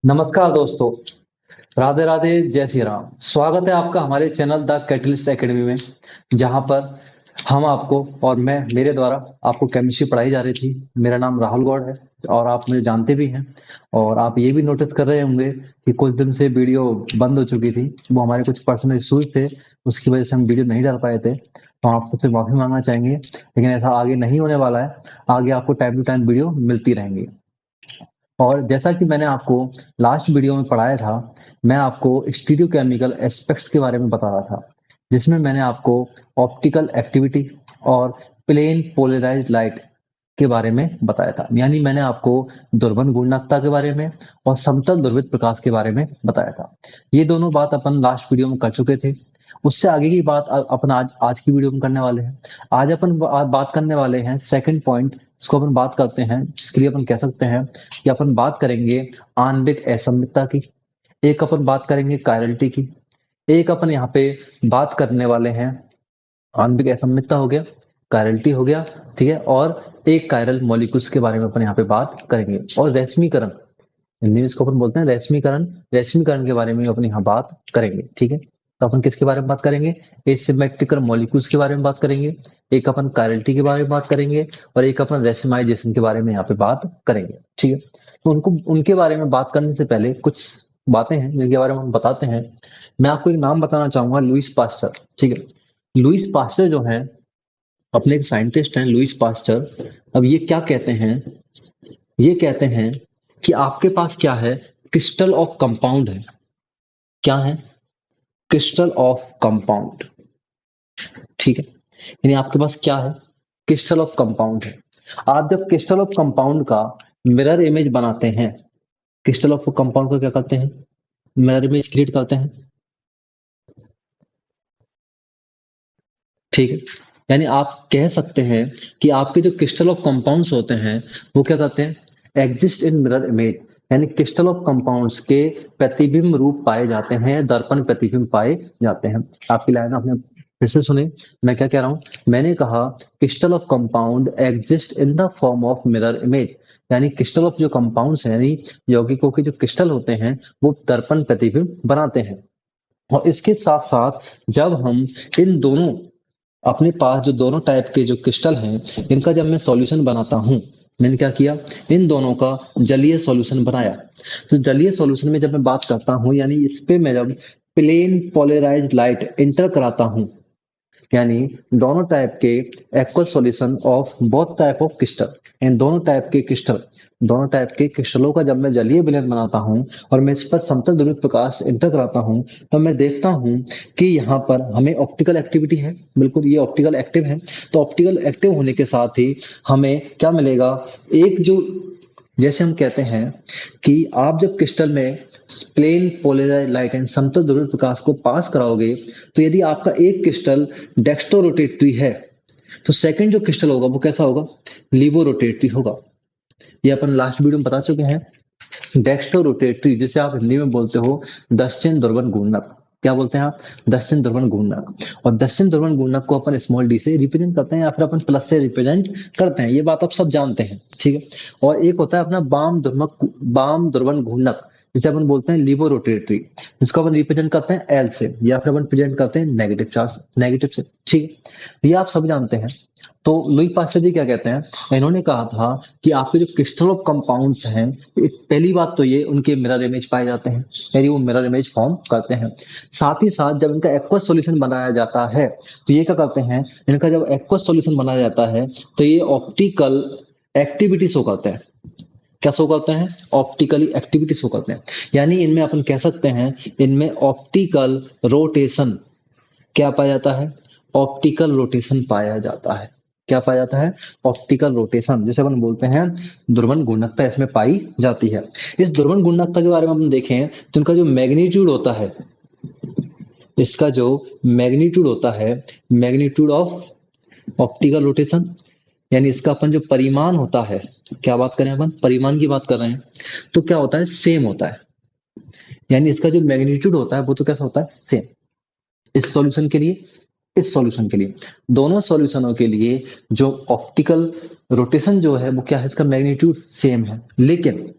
नमस्कार दोस्तों, राधे राधे, जय श्री राम। स्वागत है आपका हमारे चैनल द कैटलिस्ट एकेडमी में, जहां पर हम आपको और मेरे द्वारा आपको केमिस्ट्री पढ़ाई जा रही थी। मेरा नाम राहुल गौड़ है और आप मुझे जानते भी हैं। और आप ये भी नोटिस कर रहे होंगे कि कुछ दिन से वीडियो बंद हो चुकी थी। वो हमारे कुछ पर्सनल इश्यूज थे, उसकी वजह से हम वीडियो नहीं डाल पाए थे। तो आप सबसे माफी मांगना चाहेंगे, लेकिन ऐसा आगे नहीं होने वाला है। आगे आपको टाइम टू टाइम वीडियो मिलती रहेंगी। और जैसा कि मैंने आपको लास्ट वीडियो में पढ़ाया था, मैं आपको स्टीरियोकेमिकल एस्पेक्ट्स के बारे में बता रहा था, जिसमें मैंने आपको ऑप्टिकल एक्टिविटी और प्लेन पोलराइज्ड लाइट के बारे में बताया था। यानी मैंने आपको दुर्बन गुणवत्ता के बारे में और समतल ध्रुवित प्रकाश के बारे में बताया था। ये दोनों बात अपन लास्ट वीडियो में कर चुके थे। उससे आगे की बात अपन आज आज की वीडियो में करने वाले हैं। आज अपन बात करने वाले हैं सेकंड पॉइंट, इसको अपन बात करते हैं। इसके लिए अपन कह सकते हैं कि अपन बात करेंगे आणविक असममितता की, एक अपन बात करेंगे कायरलिटी की, एक अपन यहाँ पे बात करने वाले हैं आणविक असममितता हो गया, कायरलिटी हो गया, ठीक है। और एक कायरल मॉलिक्यूल्स के बारे में अपन यहाँ पे बात करेंगे। और रश्मिकरण, हिंदी में इसको अपन बोलते हैं रश्मिकरण, रश्मिकरण के बारे में अपन यहाँ बात करेंगे, ठीक है। तो अपन किसके बारे में बात करेंगे? एसिमेट्रिकल मॉलिक्यूल्स के बारे में बात करेंगे, एक अपन कायरलिटी के बारे में बात करेंगे, और एक अपन रेसिमाइजेशन के बारे में यहाँ पे बात करेंगे, ठीक है। तो उनके बारे में बात करने से पहले कुछ बातें हैं जिनके बारे में हम बताते हैं। मैं आपको एक नाम बताना चाहूंगा, लुईस पास्चर, ठीक है। लुईस पास्चर जो है अपने एक साइंटिस्ट हैं, लुईस पास्चर। अब ये क्या कहते हैं? ये कहते हैं कि आपके पास क्या है? क्रिस्टल ऑफ कंपाउंड है। क्या है? क्रिस्टल ऑफ कंपाउंड, ठीक है। यानी आपके पास क्या है? क्रिस्टल ऑफ कंपाउंड है। आप जब क्रिस्टल ऑफ कंपाउंड का मिरर इमेज बनाते हैं, क्रिस्टल ऑफ कंपाउंड को क्या करते हैं? मिरर इमेज क्रिएट करते हैं, ठीक है। यानी आप कह सकते हैं कि आपके जो क्रिस्टल ऑफ कंपाउंड्स होते हैं वो क्या करते हैं? Exist in mirror image. यानी क्रिस्टल ऑफ कंपाउंड्स के प्रतिबिंब रूप पाए जाते हैं, दर्पण प्रतिबिंब पाए जाते हैं। आपकी लाइन आपने फिर से सुने, मैं क्या कह रहा हूं? मैंने कहा crystal of compound exist in the form of mirror image. यानी क्रिस्टल ऑफ जो कंपाउंड्स हैं, यानी यौगिकों के जो क्रिस्टल होते हैं, वो दर्पण प्रतिबिंब बनाते हैं। और इसके साथ साथ जब हम इन दोनों, अपने पास जो दोनों टाइप के जो क्रिस्टल हैं, इनका जब मैं सॉल्यूशन बनाता हूं, मैंने क्या किया? इन दोनों का जलीय सॉल्यूशन बनाया। तो जलीय सॉल्यूशन में जब मैं बात करता हूं, यानी इस पे मैं जब प्लेन पोलराइज्ड लाइट इंटर कराता हूं, यानी दोनों टाइप के aqueous solution of both type of crystal, इन दोनों टाइप के क्रिस्टल, दोनों टाइप के क्रिस्टलों का जब मैं जलीय विलयन बनाता हूं और मैं इस पर समतल ध्रुवित प्रकाश इंटर कराता हूं, तो मैं देखता हूं कि यहाँ पर हमें ऑप्टिकल एक्टिविटी है। बिल्कुल, ये ऑप्टिकल एक्टिव है। तो ऑप्टिकल एक्टिव होने के साथ ही हमें क्या मिलेगा? एक जो, जैसे हम कहते हैं कि आप जब क्रिस्टल में प्लेन पोलराइज्ड लाइट एंड समतल ध्रुवित प्रकाश को पास कराओगे, तो यदि आपका एक क्रिस्टल डेक्स्टो रोटेटरी है, तो सेकंड जो क्रिस्टल होगा वो कैसा होगा? लीवो रोटेटरी होगा। ये अपन लास्ट वीडियो में बता चुके हैं। डेक्स्टो रोटेटरी, जिसे आप हिंदी में बोलते हो दक्षिण ध्रुवन घूर्णक। क्या बोलते हैं आप? दक्षिण ध्रुवन घूर्णक। और दक्षिण ध्रुवन घूर्णक को अपन स्मॉल डी से रिप्रेजेंट करते हैं या फिर अपन प्लस से रिप्रेजेंट करते हैं, ये बात आप सब जानते हैं, ठीक है। और एक होता है अपना वाम ध्रुवन घूर्णक, जिसे अपन बोलते हैं लिबो रोटेटरी, जिसको अपन रिप्रेजेंट करते हैं एल से या फिर अपन प्रेजेंट करते हैं नेगेटिव चार्ज, नेगेटिव से, ठीक है। ये आप सब जानते हैं। तो लुई पास्चर जी क्या कहते हैं? इन्होंने कहा था कि आपके जो क्रिस्टल ऑफ कंपाउंड्स हैं, पहली बात तो ये उनके मिरर इमेज पाए जाते हैं, यानी वो मिरर इमेज फॉर्म करते हैं। साथ ही साथ जब इनका एक्वस सॉल्यूशन बनाया जाता है, तो ये क्या करते हैं? इनका जब एक्वस सॉल्यूशन बनाया जाता है, तो ये ऑप्टिकल एक्टिविटी शो करते हैं। क्या शो करते हैं? ऑप्टिकली एक्टिविटी शो करते हैं। यानी इनमें अपन कह सकते हैं, इनमें ऑप्टिकल रोटेशन क्या पाया जाता है? ऑप्टिकल रोटेशन पाया जाता है। क्या पाया जाता है? ऑप्टिकल रोटेशन, जिसे अपन बोलते हैं ध्रुवन घूर्णकता, इसमें पाई जाती है। इस ध्रुवन घूर्णकता के बारे में हम देखें तो इनका जो मैग्नीट्यूड होता है, इसका जो मैग्नीट्यूड होता है, मैग्नीट्यूड ऑफ ऑप्टिकल रोटेशन, यानी इसका अपन जो परिमाण होता है, क्या बात करें अपन? परिमाण की बात कर रहे हैं, तो क्या होता है? सेम होता है। यानी इसका जो मैग्नीट्यूड होता है वो तो कैसा होता है? सेम। इस सॉल्यूशन के लिए, इस सॉल्यूशन के लिए, दोनों सॉल्यूशनों के लिए जो ऑप्टिकल रोटेशन जो है वो क्या है? इसका मैग्नीट्यूड सेम है। लेकिन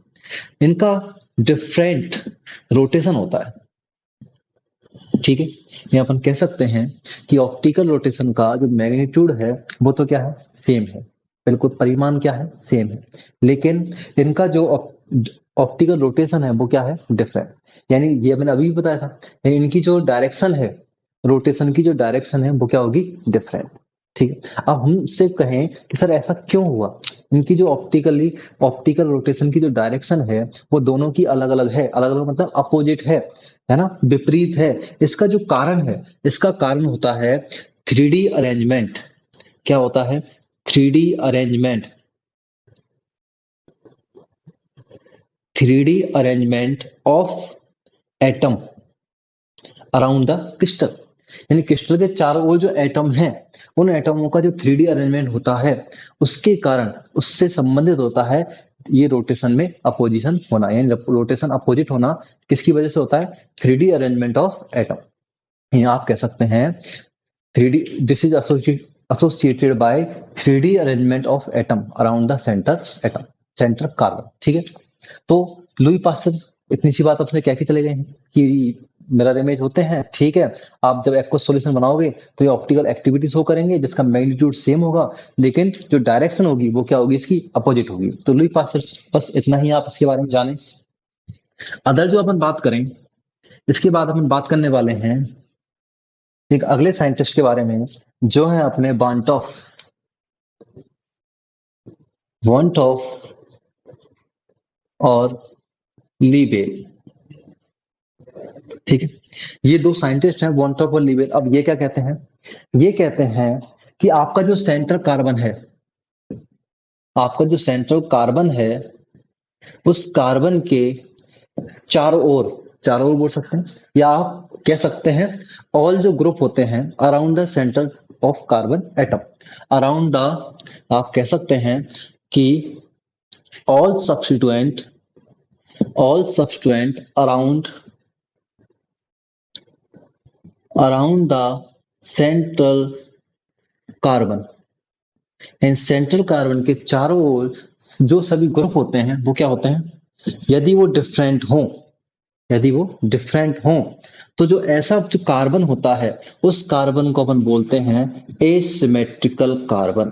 इनका डिफरेंट रोटेशन होता है, ठीक है। ये अपन कह सकते हैं कि ऑप्टिकल रोटेशन का जो मैग्नीट्यूड है वो तो क्या है, सेम है, बिल्कुल परिमाण क्या है, सेम है, लेकिन इनका जो ऑप्टिकल रोटेशन है वो क्या है, डिफरेंट। यानी ये मैंने अभी भी बताया था, यानी इनकी जो डायरेक्शन है, रोटेशन की जो डायरेक्शन है वो क्या होगी, डिफरेंट, ठीक है। अब हमसे कहें कि सर ऐसा क्यों हुआ, इनकी जो ऑप्टिकल रोटेशन की जो डायरेक्शन है वो दोनों की अलग अलग है, अलग अलग मतलब अपोजिट है ना, विपरीत है। इसका जो कारण है, इसका कारण होता है 3D अरेंजमेंट। क्या होता है, 3D arrangement, 3D arrangement of atom around the crystal. यानी क्रिस्टल के चारों ओर जो एटम है, उन एटमों का जो 3D अरेंजमेंट होता है, उसके कारण, उससे संबंधित होता है ये रोटेशन में अपोजिशन होना, यानी रोटेशन अपोजिट होना किसकी वजह से होता है, 3D अरेंजमेंट ऑफ एटम। ये आप कह सकते हैं 3D, this is associated by 3D arrangement of atom around the centre atom, centre carbon, ठीक है। तो लुई पास्चर इतनी सी बात आपसे कह के चले गए हैं कि मिरर इमेज होते हैं, ठीक है। आप जब एक्वस सॉल्यूशन बनाओगे तो ये ऑप्टिकल एक्टिविटी शो करेंगे जिसका मैग्नीट्यूड सेम होगा, लेकिन जो डायरेक्शन होगी वो क्या होगी, इसकी अपोजिट होगी। तो लुई पास्चर, बस इतना ही आप इसके बारे में जानें। अदर जो अपन बात करें, इसके बाद अपन बात करने वाले हैं एक अगले साइंटिस्ट के बारे में, जो है अपने वॉन्टॉफ और लीबेल, ठीक है। ये दो साइंटिस्ट हैं, वॉन्टॉफ और लीबेल। अब ये क्या कहते हैं, ये कहते हैं कि आपका जो सेंट्रल कार्बन है, आपका जो सेंट्रल कार्बन है, उस कार्बन के चारों ओर, चारों ओर बोल सकते हैं, या आप कह सकते हैं ऑल जो ग्रुप होते हैं around the centre of carbon atom, around the, आप कह सकते हैं कि all substituent, all substituent around the central carbon, in central carbon के चारों ओर जो सभी ग्रुप होते हैं वो क्या होते हैं, यदि वो डिफरेंट हो, यदि वो डिफरेंट हो, तो जो ऐसा जो कार्बन होता है उस कार्बन को अपन बोलते हैं एसिमेट्रिकल कार्बन।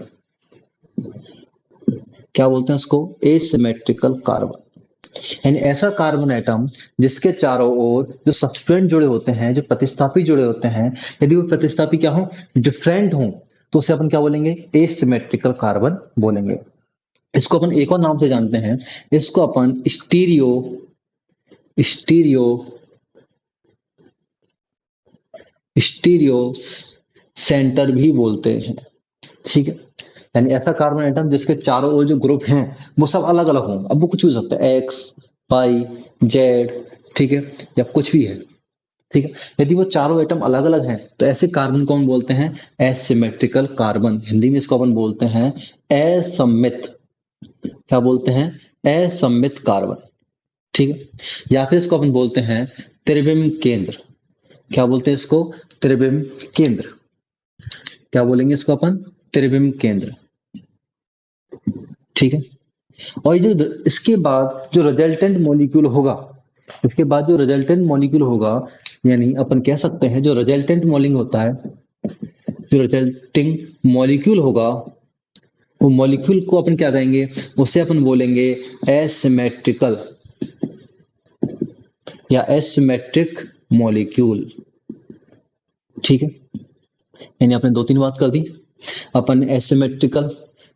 क्या बोलते हैं उसको, एसिमेट्रिकल कार्बन। यानी ऐसा कार्बन एटम जिसके चारों ओर जो सब्सटेंट जुड़े होते हैं, जो प्रतिस्थापी जुड़े होते हैं, यदि वो प्रतिस्थापी क्या हो, डिफरेंट हो, तो उसे अपन क्या बोलेंगे, एसिमेट्रिकल कार्बन बोलेंगे। इसको अपन एक और नाम से जानते हैं, इसको अपन स्टीरियो, स्टीरियो, स्टीरियो सेंटर भी बोलते हैं, ठीक है। यानी ऐसा कार्बन एटम जिसके चारों ओर जो ग्रुप हैं वो सब अलग अलग हों, अब वो कुछ भी हो सकता है, एक्स, वाई, जेड, ठीक है, या कुछ भी है, ठीक है। यदि वो चारों एटम अलग अलग हैं तो ऐसे कार्बन को हम बोलते हैं एसिमेट्रिकल कार्बन। हिंदी में इसको अपन बोलते हैं असममित, क्या बोलते हैं, असममित कार्बन, ठीक है। या फिर इसको अपन बोलते हैं त्रिविम केंद्र। क्या बोलते हैं इसको, त्रिविम केंद्र। क्या बोलेंगे इसको अपन, त्रिविम केंद्र, ठीक है। और ये जो इसके बाद जो रिजल्टेंट मॉलिक्यूल होगा, इसके बाद जो रिजल्टेंट मॉलिक्यूल होगा, यानी अपन कह सकते हैं जो रिजल्टेंट मॉलिक्यूल होता है, जो रिजल्टिंग मॉलिक्यूल होगा, वो मॉलिक्यूल को अपन क्या कहेंगे, उसे अपन बोलेंगे एसिमेट्रिकल या एसिमेट्रिक मॉलिक्यूल, ठीक है। यानी आपने दो तीन बात कर दी, अपन एसिमेट्रिकल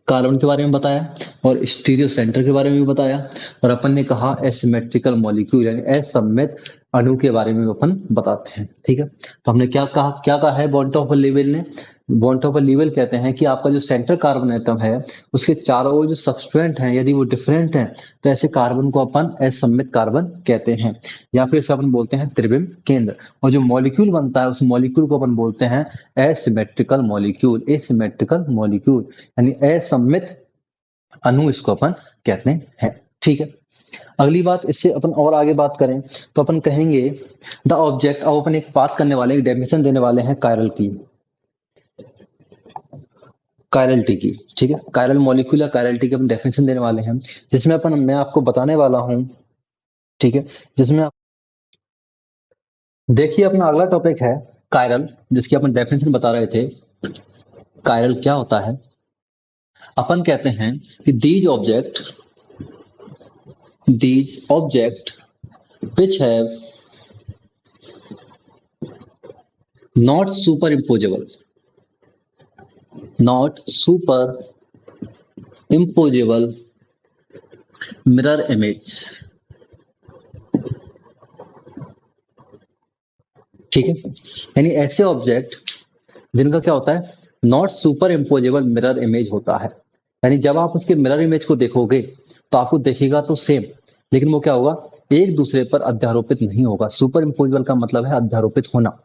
कार्बन के बारे में बताया और स्टीरियो सेंटर के बारे में भी बताया, और अपन ने कहा एसिमेट्रिकल मॉलिक्यूल यानी असममित अणु के बारे में अपन बताते हैं, ठीक है। तो हमने क्या कहा है वॉन्टॉफ और लीबेल ने, वॉन्टॉफ और लीबेल कहते हैं कि आपका जो सेंटर कार्बन एटम है उसके चारों ओर जो सब्सटेंट हैं यदि वो डिफरेंट हैं तो ऐसे कार्बन को अपन असममित कार्बन कहते हैं, या फिर से अपन बोलते हैं त्रिविम केंद्र। और जो मॉलिक्यूल बनता है उस मॉलिक्यूल को अपन बोलते हैं एसिमेट्रिकल मॉलिक्यूल, एसिमेट्रिकल मॉलिक्यूल यानी असममित अणु इसको अपन कहते हैं, ठीक है। अगली बात, इससे अपन और आगे बात करें तो अपन कहेंगे द ऑब्जेक्ट। अब अपन एक बात करने वाले, एक डेफिनेशन देने वाले हैं कायरल की, कायरलिटी की, ठीक है। कायरल मॉलिक्यूल या कायरलिटी की अपन डेफिनेशन देने वाले हैं, जिसमें अपन, मैं आपको बताने वाला हूं ठीक है, जिसमें आप देखिए अपना अगला टॉपिक है कायरल, जिसकी अपन डेफिनेशन बता रहे थे। कायरल क्या होता है? अपन कहते हैं कि these object which have not superimposable mirror image। ठीक है, यानी ऐसे ऑब्जेक्ट जिनका क्या होता है, not super imposable mirror image होता है। यानी जब आप उसके मिरर इमेज को देखोगे तो आपको देखेगा तो सेम, लेकिन वो क्या होगा, एक दूसरे पर अध्यारोपित नहीं होगा। सुपर इम्पोजेबल का मतलब है अध्यारोपित होना,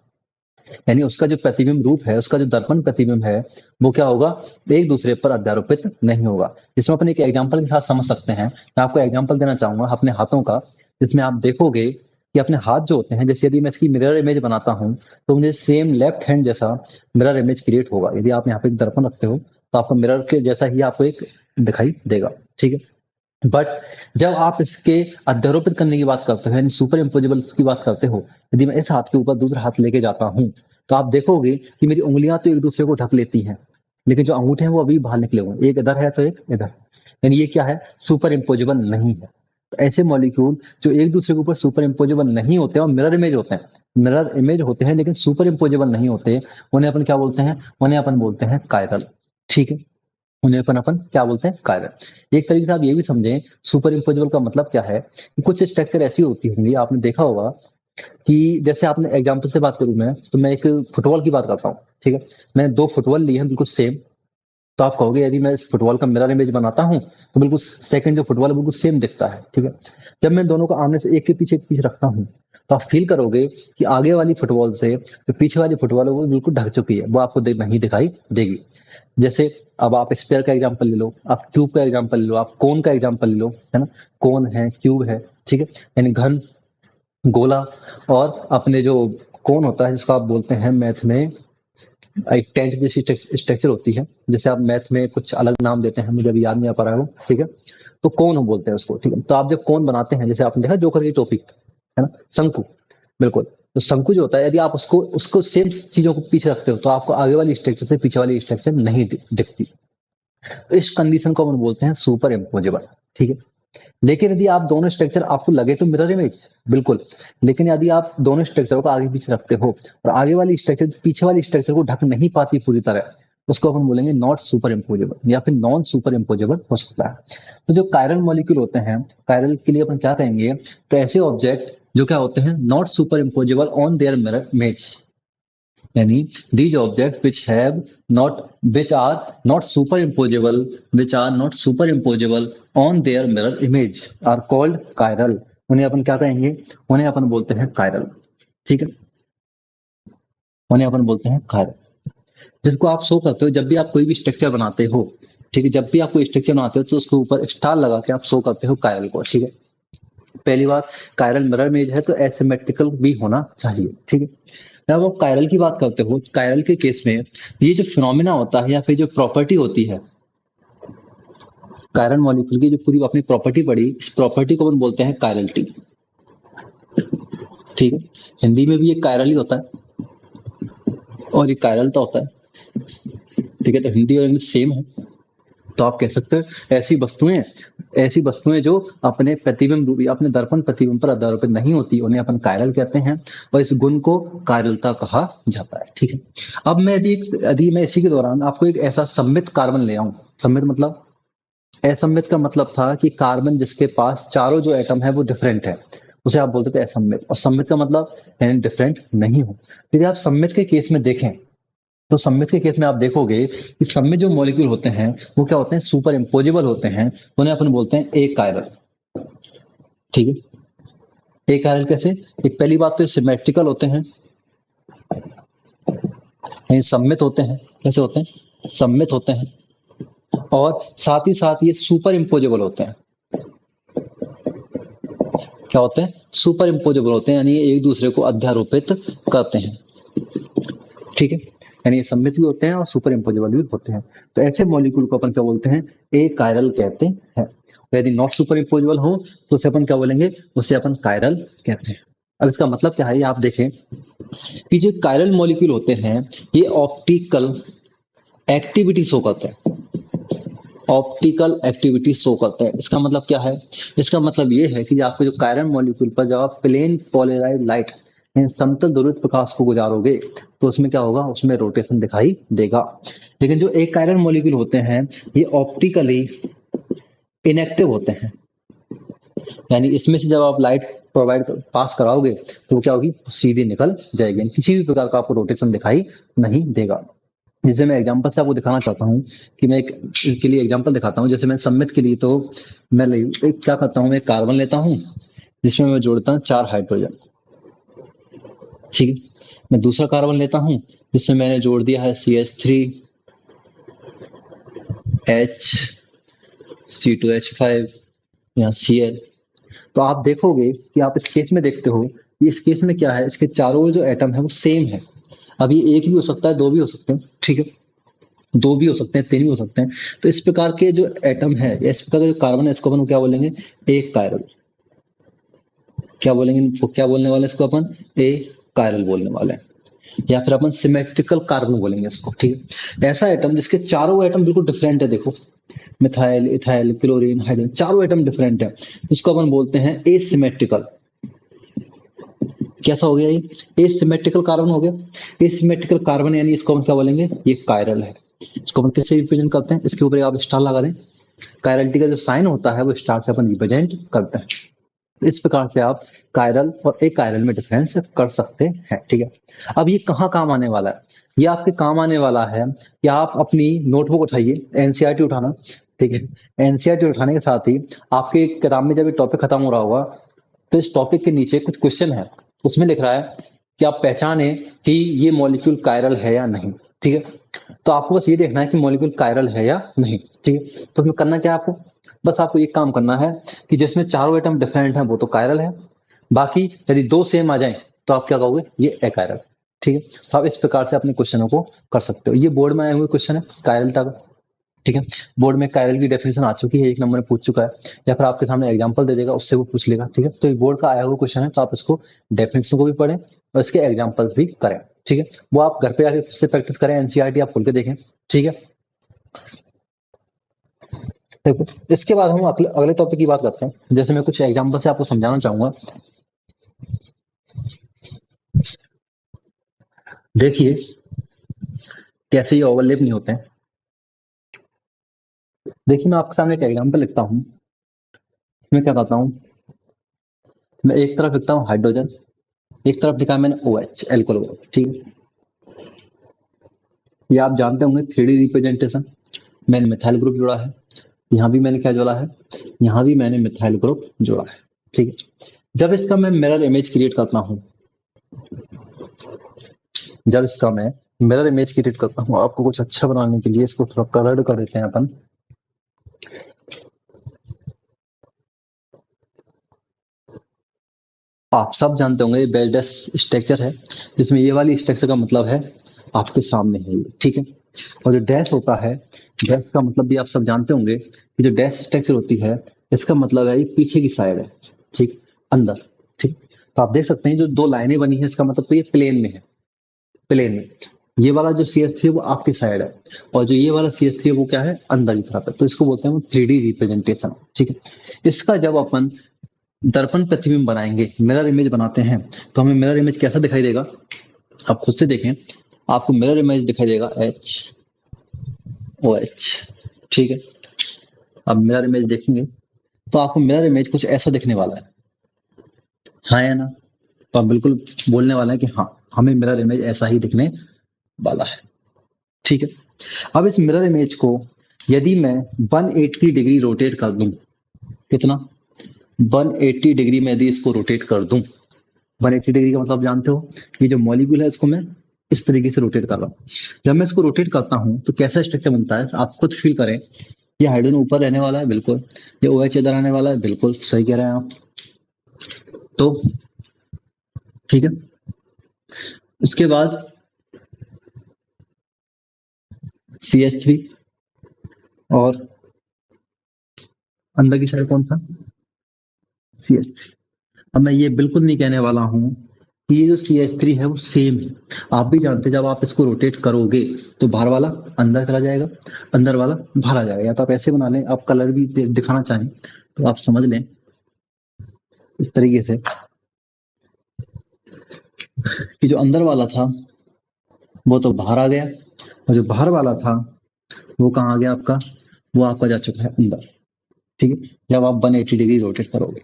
यानी उसका जो प्रतिबिंब रूप है, उसका जो दर्पण प्रतिबिंब है, वो क्या होगा, एक दूसरे पर अध्यारोपित नहीं होगा। इसमें अपन एक एग्जाम्पल के साथ समझ सकते हैं। मैं आपको एग्जाम्पल देना चाहूंगा अपने हाथों का, जिसमें आप देखोगे कि अपने हाथ जो होते हैं, जैसे यदि मैं इसकी मिरर इमेज बनाता हूं तो मुझे सेम लेफ्ट हैंड जैसा मिरर इमेज क्रिएट होगा। यदि आप यहाँ पे एक दर्पण रखते हो तो आपको मिरर के जैसा ही आपको एक दिखाई देगा। ठीक है, बट जब आप इसके अध्यारोपित करने की बात करते हो, यानी सुपर इम्पोजेबल की बात करते हो, यदि मैं इस हाथ के ऊपर दूसरा हाथ लेके जाता हूं तो आप देखोगे कि मेरी उंगलियां तो एक दूसरे को ढक लेती हैं, लेकिन जो अंगूठे हैं वो अभी बाहर निकले हुए हैं, एक इधर है तो एक इधर। यानी ये क्या है, सुपर इम्पोजेबल नहीं है। तो ऐसे मॉलिक्यूल जो एक दूसरे के ऊपर सुपर इम्पोजेबल नहीं होते और मिरर इमेज होते हैं, मिरर इमेज होते हैं लेकिन सुपर इम्पोजेबल नहीं होते, उन्हें अपन क्या बोलते हैं, उन्हें अपन बोलते हैं कायरल। ठीक है, उन्हें अपन क्या बोलते हैं, कायरल। एक तरीके से आप ये भी समझें सुपर इम्पोजेबल का मतलब क्या है, कि कुछ स्ट्रक्चर ऐसी होती होंगी, आपने देखा होगा कि जैसे आपने एग्जाम्पल से बात करूं मैं, तो मैं एक फुटबॉल की बात करता हूँ। ठीक है, मैंने दो फुटबॉल लिए हैं बिल्कुल सेम, तो आप कहोगे यदि मैं इस फुटबॉल का मिरर इमेज बनाता हूं तो बिल्कुल सेकंड जो फुटबॉल है बिल्कुल सेम दिखता है। ठीक है, जब मैं दोनों को आमने से एक के पीछे रखता हूं तो आप फील करोगे कि आगे वाली फुटबॉल से जो पीछे वाली फुटबॉल है वो बिल्कुल ढक चुकी है, वो आपको नहीं दिखाई देगी। जैसे अब आप स्पेयर का एग्जांपल ले लो, आप क्यूब का एग्जांपल ले लो, आप कोन का एग्जांपल ले लो, है ना। कोन है, क्यूब है, ठीक है, यानी घन, गोला, और अपने जो कोन होता है जिसको आप बोलते हैं मैथ में एक टेंट जैसी स्ट्रक्चर होती है, जैसे आप मैथ में कुछ अलग नाम देते हैं, मुझे अभी याद नहीं आ पा रहा है वो। ठीक है, तो कौन हम बोलते हैं उसको। ठीक है, तो आप जब कौन बनाते हैं, जैसे आपने देखा जोकर की टोपी, है ना, शंकु, बिल्कुल। तो शंकु जो होता है, यदि आप उसको उसको सेम चीजों को पीछे रखते हो तो आपको आगे वाली स्ट्रक्चर से पीछे वाली स्ट्रक्चर नहीं दिखती। तो इस कंडीशन को हम बोलते हैं सुपर इम्पोजेबल। ठीक है, लेकिन यदि आप दोनों स्ट्रक्चर आपको लगे तो मिरर इमेज, बिल्कुल, लेकिन यदि आप दोनों स्ट्रक्चर को आगे पीछे रखते हो और आगे वाली स्ट्रक्चर पीछे वाली स्ट्रक्चर को ढक नहीं पाती पूरी तरह, उसको हम बोलेंगे नॉट सुपर इम्पोजेबल या फिर नॉन सुपर इम्पोजेबल हो सकता है। तो जो कायरल मॉलिक्यूल होते हैं, कायरल के लिए अपन क्या कहेंगे, तो ऐसे ऑब्जेक्ट जो क्या होते हैं, not super imposable on their mirror image, यानी these objects which are not superimposable on their mirror image are called chiral। उन्हें अपन क्या कहेंगे, उन्हें अपन बोलते हैं कायरल। ठीक है, उन्हें अपन बोलते हैं कायरल, जिसको आप शो करते हो जब भी आप कोई भी स्ट्रक्चर बनाते हो। ठीक है, जब भी आप कोई स्ट्रक्चर बनाते हो तो उसके ऊपर स्टार लगा के आप शो करते हो कायरल को। ठीक है, पहली बात, कायरल मिरर इमेज है तो एसिमेट्रिकल भी होना चाहिए। ठीक है, जब आप कायरल की बात करते हो, कायरल के केस में ये जो फिनोमिना होता है या फिर जो प्रॉपर्टी होती है, कायरल मॉलिक्यूल की जो पूरी अपनी प्रॉपर्टी पड़ी, इस प्रॉपर्टी को अपन बोलते हैं कायरलिटी। ठीक है, हिंदी में भी ये कायरल ही होता है और ये कायरलता होता है। ठीक है, तो हिंदी और इंग्लिश सेम है, तो आप कह सकते हैं ऐसी वस्तुएं जो अपने प्रतिबिंब रूपी अपने दर्पण प्रतिबिंब पर आरोपित नहीं होती, उन्हें अपन कायरल कहते हैं और इस गुण को कायरलता कहा जाता है। ठीक है, अब मैं यदि मैं इसी के दौरान आपको एक ऐसा सममित कार्बन ले आऊं, सममित मतलब, असममित का मतलब था कि कार्बन जिसके पास चारों जो एटम है वो डिफरेंट है, उसे आप बोलते थे असममित। और सम्मित का मतलब यानी डिफरेंट नहीं हो। यदि आप सम्मित के केस में देखें तो सम्मित के केस में आप देखोगे कि सम्मित जो मॉलिक्यूल होते हैं वो क्या होते हैं, सुपर इम्पोजेबल होते हैं, उन्हें अपन बोलते हैं एक कायरल। ठीक है, एक कायरल कैसे, एक पहली बात तो सिमेट्रिकल होते हैं, यानी सम्मित होते हैं, कैसे होते हैं, सम्मित होते हैं, और साथ ही साथ ये सुपर इम्पोजेबल होते हैं। क्या होते हैं, सुपर इम्पोजेबल होते हैं, यानी ये एक दूसरे को अध्यारोपित करते हैं। ठीक है, यानी ये सम्मित भी होते हैं और सुपर इम्पोजेबल भी होते हैं। तो ऐसे मॉलिक्यूल को अपन क्या बोलते हैं, ए कायरल कहते हैं। यदि नॉट सुपर इम्पोजेबल हो तो उसे अपन क्या बोलेंगे, उसे अपन कायरल कहते हैं। अब इसका मतलब क्या है, ये आप देखें कि जो कायरल मॉलिक्यूल होते हैं ये ऑप्टिकल एक्टिविटी शो करते हैं, ऑप्टिकल एक्टिविटी शो करते हैं। इसका मतलब क्या है, इसका मतलब ये है कि आपके जो कायरल मॉलिक्यूल पर जब आप प्लेन पोलराइज्ड लाइट समतल ध्रुवित प्रकाश को गुजारोगे तो उसमें क्या होगा, उसमें रोटेशन दिखाई देगा। लेकिन जो एक कायरल मॉलिक्यूल होते हैं ये ऑप्टिकली इनएक्टिव होते हैं, यानी इसमें से जब आप लाइट प्रोवाइड पास कराओगे तो वो क्या होगी, सीधी निकल जाएगी, किसी भी प्रकार का आपको रोटेशन दिखाई नहीं देगा। जैसे मैं एग्जांपल से आपको दिखाना चाहता हूँ कि मैं के लिए एग्जांपल दिखाता हूँ। जैसे मैं सम्मित के लिए तो मैं क्या करता हूँ, मैं कार्बन लेता हूँ जिसमें मैं जोड़ता हूँ 4 हाइड्रोजन, ठीक है। मैं दूसरा कार्बन लेता हूँ जिसमें मैंने जोड़ दिया है CH3 H C2H5 या Cl। तो आप देखोगे कि आप इस केस में देखते हो कि इस केस में क्या है, इसके चारों जो एटम है वो सेम है। अब ये एक भी हो सकता है, दो भी हो सकते हैं, ठीक है, दो भी हो सकते हैं, तीन भी हो सकते हैं। तो इस प्रकार के जो एटम है, इस प्रकार का जो कार्बन है, इसको अपन क्या बोलेंगे, एक कायरल। क्या बोलेंगे, क्या बोलने वाले इसको अपन, ए कायरल बोलने वाले हैं, या फिर अपन सिमेट्रिकल कार्बन बोलेंगे इसको, ठीक है। ऐसा एटम जिसके चारों एटम बिल्कुल डिफरेंट है, देखो मिथाइल, इथाइल, क्लोरीन, हाइड्रोजन, चारों एटम डिफरेंट है, इसको अपन बोलते हैं एसिमेट्रिकल। कैसा हो गया ये, एसिमेट्रिकल कार्बन हो गया। एसिमेट्रिकल कार्बन यानी इसको हम क्या बोलेंगे, ये कायरल है। इसको अपन किससे रिप्रेजेंट करते हैं, इसके ऊपर आप स्टार लगा दें, कायरलिटी का जो साइन होता है वो स्टार से अपन रिप्रेजेंट करते हैं। इस प्रकार से आप कायरल और एक कायरल में डिफरेंस कर सकते हैं, ठीक है। अब ये कहाँ काम आने वाला है, ये आपके काम आने वाला है कि आप अपनी नोटबुक उठाइए, एनसीईआरटी उठाना, ठीक है। एनसीईआरटी उठाने के साथ ही आपके किताब में जब ये टॉपिक खत्म हो रहा होगा तो इस टॉपिक के नीचे कुछ क्वेश्चन है, उसमें लिख रहा है कि आप पहचाने कि ये मॉलिक्यूल कायरल है या नहीं, ठीक है। तो आपको बस ये देखना है कि मॉलिक्यूल कायरल है या नहीं, ठीक है। तो उसमें करना क्या है आपको, बस आपको एक काम करना है कि जिसमें चारों एटम डिफरेंट है वो तो कायरल है, बाकी यदि दो सेम आ जाए तो आप क्या कहोगे, ये अकायरल, ठीक है। तो आप इस प्रकार से अपने क्वेश्चनों को कर सकते हो। ये बोर्ड में आए हुए क्वेश्चन है कायरलता का, ठीक है। बोर्ड में कायरल की डेफिनेशन आ चुकी है, एक नंबर में पूछ चुका है, या फिर आपके सामने एग्जांपल दे देगा उससे वो पूछ लेगा, ठीक है। तो ये बोर्ड का आया हुआ क्वेश्चन है, तो आप इसको डेफिनेशन को भी पढ़ें और इसके एग्जांपल भी करें, ठीक है। वो आप घर पे आके फिर से प्रैक्टिस करें, एनसीईआरटी आप खोल के देखें, ठीक है। देखो इसके बाद हम अगले टॉपिक की बात करते हैं। जैसे मैं कुछ एग्जांपल से आपको समझाना चाहूंगा। देखिए कैसे ये ओवरलैप नहीं होते हैं। देखिए मैं आपके सामने एक एग्जांपल लिखता हूँ, मैं क्या करता हूँ, मैं एक तरफ लिखता हूँ हाइड्रोजन, एक तरफ लिखा है मैंने OH एल्कोहल, ठीक है। ये आप जानते होंगे 3D रिप्रेजेंटेशन। मैंने मिथाइल ग्रुप जोड़ा है, यहाँ भी मैंने क्या जोड़ा है, यहाँ भी मैंने मिथाइल ग्रुप जोड़ा है, ठीक है। जब इसका मैं मिरर इमेज क्रिएट करता हूँ, जब इसका मैं मिरर इमेज क्रिएट करता हूँ, आपको कुछ अच्छा बनाने के लिए इसको थोड़ा कलर्ड कर देते हैं अपन। आप सब जानते होंगे ये बेल्डेस स्ट्रक्चर है, जिसमें ये वाली स्ट्रक्चर का मतलब है आपके सामने है ये, ठीक है। और जो डैश होता है, डैश का मतलब भी आप सब जानते होंगे कि जो डैश स्ट्रक्चर होती है इसका मतलब है ये पीछे की साइड है, ठीक, अंदर, ठीक। तो आप देख सकते हैं जो दो लाइनें बनी है इसका मतलब तो ये प्लेन में है, प्लेन में। ये वाला जो CH3 है वो आपकी साइड है, और जो ये वाला CH3 है वो क्या है, अंदर की तरफ है। तो इसको बोलते हैं 3D रिप्रेजेंटेशन, ठीक है। इसका जब अपन दर्पण प्रतिबिंब बनाएंगे, मिरर इमेज बनाते हैं, तो हमें मिरर इमेज कैसा दिखाई देगा, आप खुद से देखें, आपको मिरर इमेज दिखाई देगा HOH, ठीक है। अब मिरर इमेज देखेंगे तो आपको मिरर इमेज कुछ ऐसा दिखने वाला है, हाँ या ना। तो आप बिल्कुल बोलने वाला है कि हाँ हमें मिरर इमेज ऐसा ही दिखने वाला है, ठीक है। अब इस मिरर इमेज को यदि मैं 180 डिग्री रोटेट कर दूं, कितना, 180 डिग्री में यदि इसको रोटेट कर दूं, 180 डिग्री का मतलब जानते हो, ये जो मॉलिक्यूल है इसको मैं इस तरीके से रोटेट कर रहा हूँ। जब मैं इसको रोटेट करता हूँ तो कैसा स्ट्रक्चर बनता है, आप खुद फील करें। ये हाइड्रोजन ऊपर रहने वाला है, बिल्कुल। ये OH इधर आने वाला है, बिल्कुल सही कह रहे हैं आप। तो ठीक है, इसके बाद CH3 और अंदर की साइड कौन था, CH3। अब मैं ये बिल्कुल नहीं कहने वाला हूं कि ये जो CH3 है वो सेम है। आप भी जानते हैं जब आप इसको रोटेट करोगे तो बाहर वाला अंदर चला जाएगा, अंदर वाला बाहर आ जाएगा। या तो आप ऐसे बना लें, आप कलर भी दिखाना चाहें तो आप समझ लें इस तरीके से कि जो अंदर वाला था वो तो बाहर आ गया, और जो बाहर वाला था वो कहाँ आ गया आपका, वो आपका जा चुका है अंदर। ठीक है, जब आप 180 डिग्री रोटेट करोगे।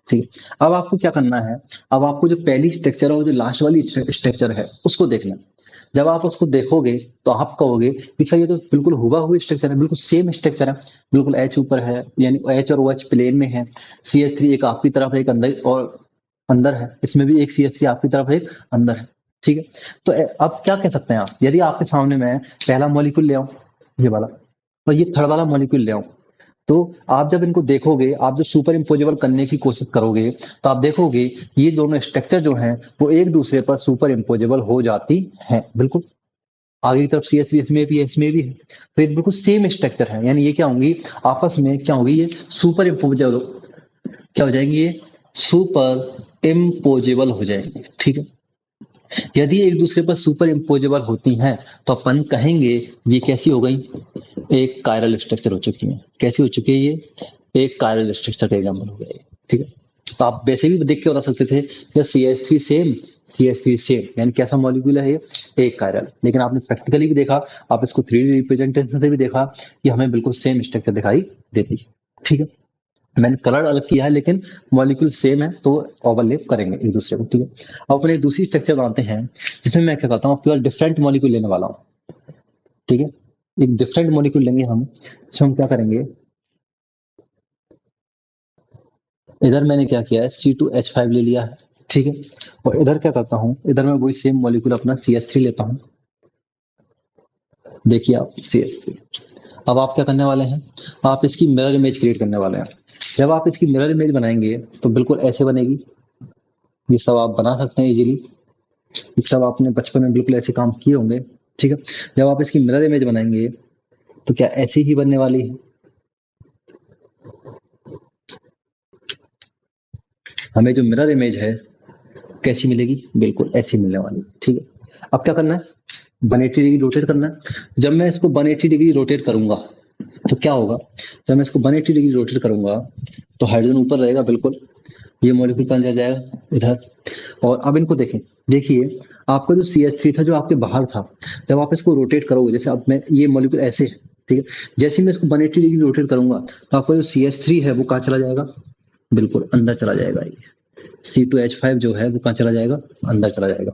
ठीक है, अब आपको क्या करना है, अब आपको जो पहली स्ट्रक्चर है और जो लास्ट वाली स्ट्रक्चर है उसको देखना है। जब आप उसको देखोगे तो आप कहोगे कि सर ये तो बिल्कुल हुबहू स्ट्रक्चर है, बिल्कुल सेम स्ट्रक्चर है, बिल्कुल एच ऊपर है, यानी एच और ओ एच प्लेन में है, CH3 एक आपकी तरफ है एक अंदर और अंदर है, इसमें भी एक CH3 आपकी तरफ एक अंदर है। ठीक है, तो अब क्या कह सकते हैं आप, यदि आपके सामने मैं पहला मॉलिक्यूल ले आऊं ये वाला, और ये थर्ड वाला मॉलिक्यूल ले आऊं, तो आप जब इनको देखोगे, आप जो सुपर इम्पोजेबल करने की कोशिश करोगे तो आप देखोगे ये दोनों स्ट्रक्चर जो हैं वो एक दूसरे पर सुपर इम्पोजेबल हो जाती हैं। बिल्कुल आगे की तरफ CH3 इसमें भी है, इसमें भी है, तो ये बिल्कुल सेम स्ट्रक्चर है, यानी ये क्या होंगी आपस में, क्या होगी ये सुपर इम्पोजेबल, क्या हो जाएंगी ये सुपर इम्पोजेबल हो जाएंगे। ठीक है, यदि एक दूसरे पर सुपर इम्पोजेबल होती हैं तो अपन कहेंगे ये कैसी हो गई, एक कायरल स्ट्रक्चर हो चुकी है। कैसी हो चुकी है ये, एक कायरल स्ट्रक्चर का एग्जाम्पल हो गया। ठीक है, तो आप वैसे भी देख के बता सकते थे कि CH3 सेम, CH3 सेम, यानी कैसा मॉलिक्यूल है ये, एक कायरल। लेकिन आपने प्रैक्टिकली भी देखा, आप इसको 3D रिप्रेजेंटेशन से भी देखा कि हमें बिल्कुल सेम स्ट्रक्चर दिखाई देती है। ठीक है, मैंने कलर अलग किया है लेकिन मॉलिक्यूल सेम है तो ओवरलैप करेंगे एक दूसरे को। ठीक है, अब अपने एक दूसरी स्ट्रक्चर बनाते हैं जिसमें मैं क्या करता हूँ, केवल डिफरेंट मॉलिक्यूल लेने वाला हूँ। ठीक है, एक डिफरेंट मॉलिक्यूल लेंगे हम, इसमें हम क्या करेंगे, इधर मैंने क्या किया है C2H5 ले लिया है। ठीक है, और इधर क्या करता हूँ, इधर मैं वही सेम मॉलिक्यूल अपना CH3 लेता हूँ। देखिए आप CH3, अब आप क्या करने वाले हैं, आप इसकी मिरर इमेज क्रिएट करने वाले हैं। जब आप इसकी मिरर इमेज बनाएंगे तो बिल्कुल ऐसे बनेगी, ये सब आप बना सकते हैं इजीली, ये सब आपने बचपन में बिल्कुल ऐसे काम किए होंगे। ठीक है, जब आप इसकी मिरर इमेज बनाएंगे तो क्या ऐसी ही बनने वाली है, हमें जो मिरर इमेज है कैसी मिलेगी, बिल्कुल ऐसी मिलने वाली। ठीक है, अब क्या करना है, 180 डिग्री रोटेट करना है। जब मैं इसको 180 डिग्री रोटेट करूंगा तो क्या होगा, जब मैं इसको 180 डिग्री रोटेट करूंगा तो हाइड्रोजन ऊपर रहेगा, बिल्कुल ये मॉलिक्यूल कहाँ जा जाएगा, इधर। और अब इनको देखें, देखिए आपका जो CH3 था जो आपके बाहर था, जब आप इसको रोटेट करोगे, जैसे अब मैं ये मॉलिक्यूल ऐसे है, ठीक है, जैसे मैं इसको 180 डिग्री रोटेट करूंगा तो आपका जो CH3 है वो कहाँ चला जाएगा, बिल्कुल अंदर चला जाएगा। ये C2H5 जो है वो कहाँ चला जाएगा, अंदर चला जाएगा।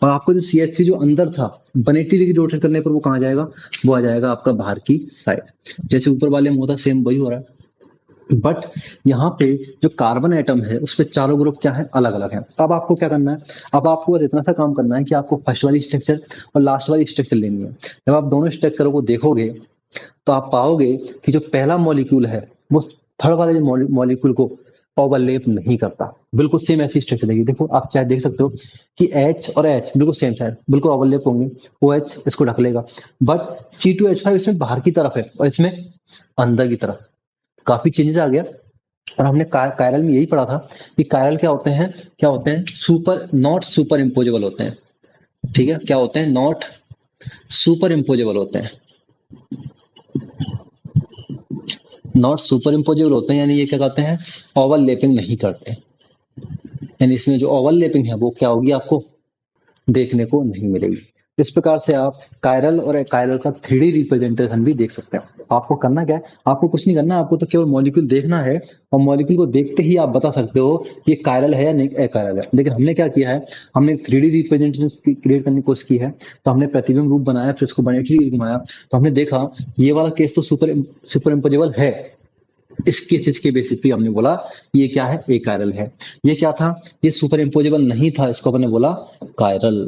और आपको जो CH3 जो अंदर था 180 डिग्री रोटेट करने पर वो कहाँ जाएगा, वो आ जाएगा आपका बाहर की साइड। जैसे ऊपर वाले में होता सेम वही हो रहा है, बट यहाँ पे जो कार्बन एटम है उस पे चारों ग्रुप क्या है, अलग अलग है। अब आपको क्या करना है, अब आपको बस इतना सा काम करना है कि आपको फर्स्ट वाली स्ट्रक्चर और लास्ट वाली स्ट्रक्चर लेनी है। जब आप दोनों स्ट्रक्चरों को देखोगे तो आप पाओगे कि जो पहला मॉलिक्यूल है वो थर्ड वाले मॉलिक्यूल को ओवरलैप नहीं करता, बिल्कुल सेम ऐसी स्ट्रक्चर देगी। देखो आप चाहे देख सकते हो कि H और H बिल्कुल सेम साइड, बिल्कुल ओवरलैप होंगे, OH इसको ढक लेगा, बट C2H5 इसमें बाहर की तरफ है और इसमें अंदर की तरफ, काफी चेंजेस आ गया। और हमने कायरल में यही पढ़ा था कि कायरल क्या होते हैं, क्या होते हैं, सुपर नॉट सुपर इम्पोजेबल होते हैं। ठीक है, क्या होते हैं, नॉट सुपर इम्पोजेबल होते हैं, नॉट सुपर इम्पोजेबल होते हैं, यानी ये क्या कहते हैं, ओवरलैपिंग नहीं करते, यानी इसमें जो ओवरलैपिंग है वो क्या होगी आपको देखने को नहीं मिलेगी। इस प्रकार से आप कायरल और कायरल का 3D रिप्रेजेंटेशन भी देख सकते हैं। आपको करना क्या है, आपको कुछ नहीं करना, आपको तो केवल मॉलिक्यूल देखना है और मॉलिक्यूल को देखते ही आप बता सकते हो कि कायरल है या नहीं अकायरल है। लेकिन हमने क्या किया है, हमने 3D रिप्रेजेंटेशन क्रिएट करने की कोशिश की है, तो हमने प्रतिबिंब रूप बनाया, फिर उसको 180 डिग्री घुमाया, तो हमने देखा ये वाला केस तो सुपर इम्पोजेबल है। इस केसेस के बेसिस पे हमने बोला ये क्या है, ए कायरल है। ये क्या था, ये सुपर इम्पोजेबल नहीं था, इसको हमने बोला कायरल।